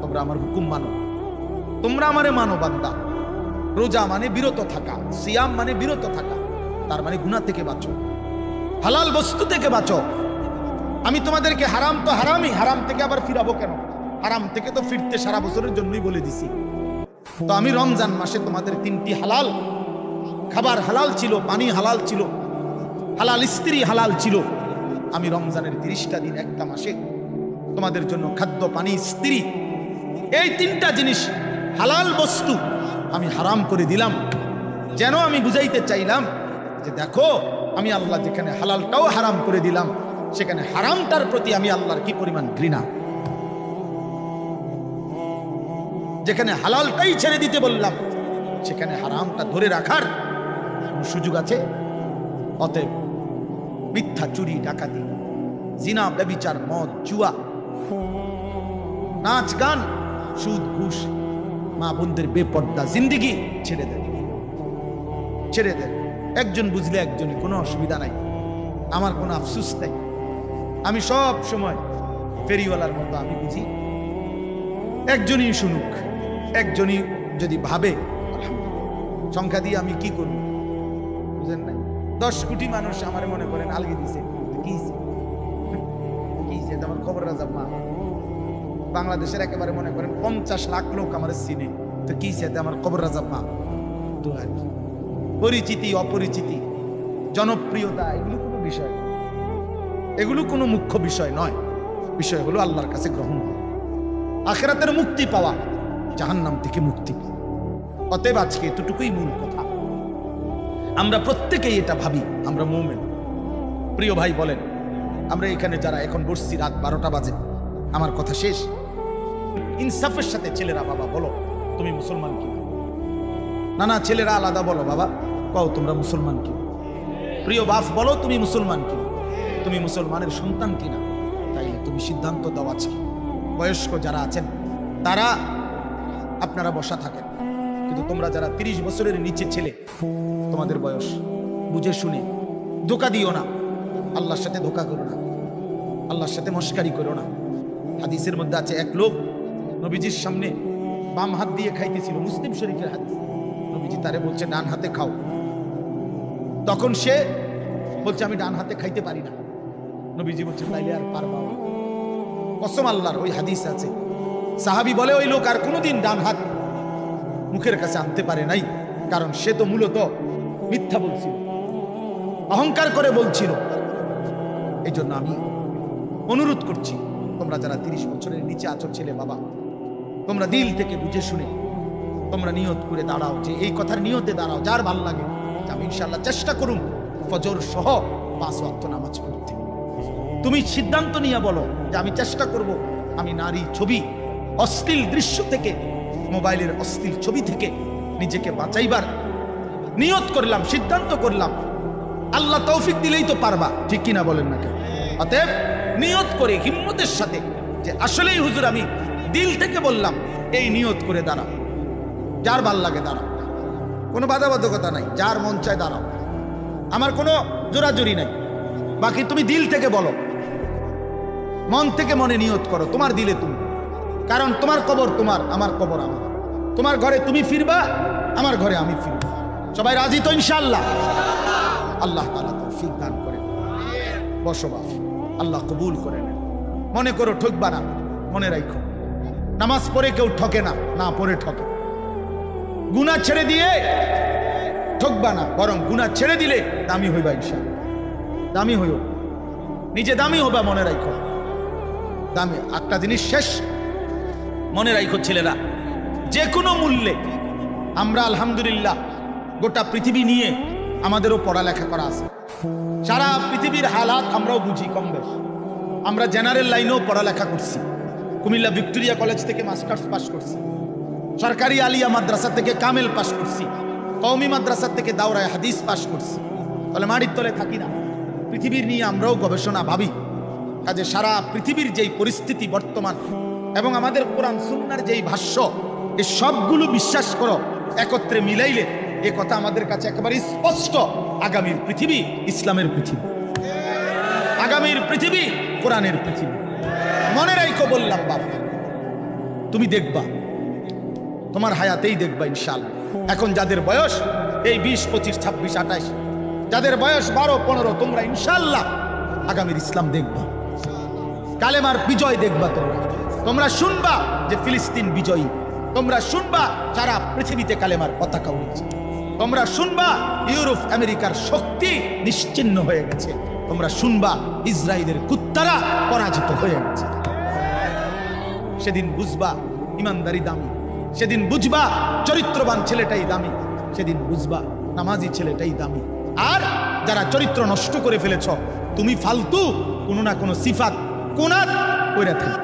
তোমরা আমার হুকুম মানো, তোমরা আমারে মানো বান্দা। রোজা মানে বিরত থাকা, সিয়াম মানে বিরত থাকা, তার মানে গুনাহ থেকে বাঁচো, হালাল বস্তু থেকে বাঁচো। আমি তোমাদেরকে হারাম তো হারামই, হারাম থেকে আবার ফিরাবো কেন? হারাম থেকে তো ফিরতে সারা বছরের জন্যই বলে দিছি। তো আমি রমজান মাসে তোমাদের 3টি হালাল খাবার হালাল ছিল, পানি হালাল ছিল, হালাল স্ত্রী হালাল ছিল। আমি রমজানের 30টা দিন, একটা মাসে তোমাদের জন্য খাদ্য, পানি, স্ত্রী, এই 3টা জিনিস হালাল বস্তু আমি হারাম করে দিলাম। যেন আমি বুঝাইতে চাইলাম যে দেখো, আমি আল্লাহ যেখানে হালালটাও হারাম করে দিলাম, সেখানে হারামটার প্রতি আমি আল্লাহর কি পরিমাণ ঘৃণা। যেখানে হালালটাই ছেড়ে দিতে বললাম, সেখানে হারামটা ধরে রাখার সুযোগ আছে? অতএব মিথ্যা, চুরি, ডাকাতি, জিনা, ব্যভিচার, মদ, জুয়া, নাচ গান, সুদ, ঘুষ, মা বোনদের বেপর্দা জিন্দেগি ছেড়ে দেন, ছেড়ে দেন। একজন বুঝলে একজনই, কোনো অসুবিধা নাই, আমার কোনো আফসোস নাই। আমি সব সময় ফেরিওয়ালার মতো আমি বুঝি, একজনই শুনুক, একজনই যদি ভাবে, সংখ্যা দিয়ে আমি কি করব, বুঝেন নাই? 10 কোটি মানুষ আমার মনে করেন আলগে দিছে, কি আমার খবর রাজাব মা। বাংলাদেশের একেবারে মনে করেন 50 লাখ লোক আমার চিনে, তো কি আমার খবর রাজাব মা। তো আর কি, পরিচিতি, অপরিচিতি, জনপ্রিয়তা, এগুলো কোনো বিষয়, এগুলো কোনো মুখ্য বিষয় নয়। বিষয় হলো আল্লাহর কাছে গ্রহণ করা, আখিরাতের মুক্তি পাওয়া, জাহান্নাম থেকে মুক্তি পাওয়া। অতএব আজকে এতটুকুই মূল কথা। আমরা প্রত্যেকেই এটা ভাবি, আমরা মুমিন। প্রিয় ভাই বলেন, আমরা এখানে যারা এখন বসছি, রাত 12টা বাজে, আমার কথা শেষ। ইনসাফের সাথে ছেলেরা, বাবা বলো তুমি মুসলমান কি? না না, ছেলেরা আলাদা বলো, বাবা কও তোমরা মুসলমান কি? প্রিয় বাপ বলো তুমি মুসলমান কি? তুমি মুসলমানের সন্তান কিনা? তাই তুমি সিদ্ধান্ত দাও আজকে। বয়স্ক যারা আছেন তারা আপনারা বসা থাকেন, কিন্তু তোমরা যারা 30 বছরের নিচে ছেলে, তোমাদের বয়স, বুঝে শুনে ধোঁকা দিও না, আল্লাহর সাথে ধোঁকা করো না, আল্লাহর সাথে মস্কারি করো না। হাদিসের মধ্যে আছে, এক লোক নবীজির সামনে বাম হাত দিয়ে খাইতেছিল, মুসলিম শরীফের হাদিস। নবীজি তারে বলছে ডান হাতে খাও, তখন সে বলছে আমি ডান হাতে খাইতে পারি না। নবীজি বলছে তাইলে আর পারবা না, কসম আল্লাহর, ওই হাদিস আছে। সাহাবী বলে ওই লোক আর কোনোদিন ডান হাত মুখের কাছে আনতে পারে নাই, কারণ সে তো মূলত মিথ্যা বলছিল, অহংকার করে বলছিল। এই জন্য আমি অনুরোধ করছি, তোমরা যারা 30 বছরের নিচে আছো ছেলে বাবা, তোমরা দিল থেকে বুঝে শুনে তোমরা নিয়ত করে দাঁড়াও, যে এই কথার নিয়তে দাঁড়াও, যার ভাল লাগে আমি ইনশাআল্লাহ চেষ্টা করুন ফজর সহ 5 ওয়াক্ত নামাজ পড়তে। তুমি সিদ্ধান্ত নিয়ে বলো যে আমি চেষ্টা করব, আমি নারী ছবি, অশ্লীল দৃশ্য থেকে, মোবাইলের অশ্লীল ছবি থেকে নিজেকে বাঁচাইবার নিয়ত করলাম, সিদ্ধান্ত করলাম। আল্লাহ তৌফিক দিলেই তো পারবা, ঠিক কিনা বলেন না কেন? অতএব নিয়ত করে হিম্মতের সাথে, যে আসলেই হুজুর আমি দিল থেকে বললাম, এই নিয়ত করে দাঁড়াও, যার ভাল লাগে দাঁড়াও, কোনো বাধাবাধকতা নাই, যার মন চায় দাঁড়াও, আমার কোনো জোরাজুরি নাই। বাকি তুমি দিল থেকে বলো, মন থেকে মনে নিয়ত করো, তোমার দিলে তুমি, কারণ তোমার কবর তোমার, আমার কবর আমার, তোমার ঘরে তুমি ফিরবা, আমার ঘরে আমি ফিরব। সবাই রাজি তো ইনশাআল্লাহ? আল্লাহ তাআলা তৌফিক দান করেন। বসবাস আল্লাহ কবুল করে নেন। মনে করো ঠকবা না, মনে রাখো নামাজ পড়ে কেউ ঠকে না, না পড়ে ঠকে। গুনাহ ছেড়ে দিয়ে ঠকবা না, বরং গুনাহ ছেড়ে দিলে দামি হইবা ইনশাআল্লাহ, দামি হইও। নিজে দামি হবা, মনে রাখো দামি। একটা জিনিস শেষ মনে রাখো ছেলেরা, যে কোনো মূল্যে আমরা আলহামদুলিল্লাহ গোটা পৃথিবী নিয়ে আমাদেরও পড়ালেখা করা আছে, সারা পৃথিবীর হালাত আমরাও বুঝি কম বেশ। আমরা জেনারেল লাইনেও পড়ালেখা করছি, কুমিল্লা ভিক্টোরিয়া কলেজ থেকে মাস্টার্স পাস করছি, সরকারি আলিয়া মাদ্রাসা থেকে কামেল পাস করছি, কওমি মাদ্রাসা থেকে দাওরায়ে হাদিস পাস করছি। তাহলে মাটির তলে থাকি না, পৃথিবীর নিয়ে আমরাও গবেষণা ভাবি। কাজে সারা পৃথিবীর যেই পরিস্থিতি বর্তমান এবং আমাদের কোরআন সুন্নাহর যেই ভাষ্য, এই সবগুলো বিশ্বাস করো, একত্রে মিলাইলে এ কথা আমাদের কাছে একেবারে স্পষ্ট। আগামীর পৃথিবী ইসলামের পৃথিবী, আগামীর পৃথিবী কোরআনের পৃথিবী। মনে রাখো বললাম বাবা, তুমি দেখবা, তোমার হায়াতেই দেখবা ইনশাআল্লাহ। এখন যাদের বয়স এই 20, 25, 26, 28, যাদের বয়স 12, 15, তোমরা ইনশাআল্লাহ আগামীর ইসলাম দেখবা, কালেমার বিজয় দেখবা। তোমরা শুনবা যে ফিলিস্তিন বিজয়ী, তোমরা শুনবা সারা পৃথিবীতে কালেমার পতাকা উঠছে, তোমরা শুনবা ইউরোপ আমেরিকার শক্তি নিশ্চিহ্ন হয়ে গেছে, তোমরা শুনবা ইসরায়েলের কুত্তারা পরাজিত হয়ে গেছে। সেদিন বুঝবা ইমানদারি দামি, সেদিন বুঝবা চরিত্রবান ছেলেটাই দামি, সেদিন বুঝবা নামাজি ছেলেটাই দামি। আর যারা চরিত্র নষ্ট করে ফেলেছ, তুমি ফালতু কোনো না কোনো সিফাত কোনাত কইরা থাকি।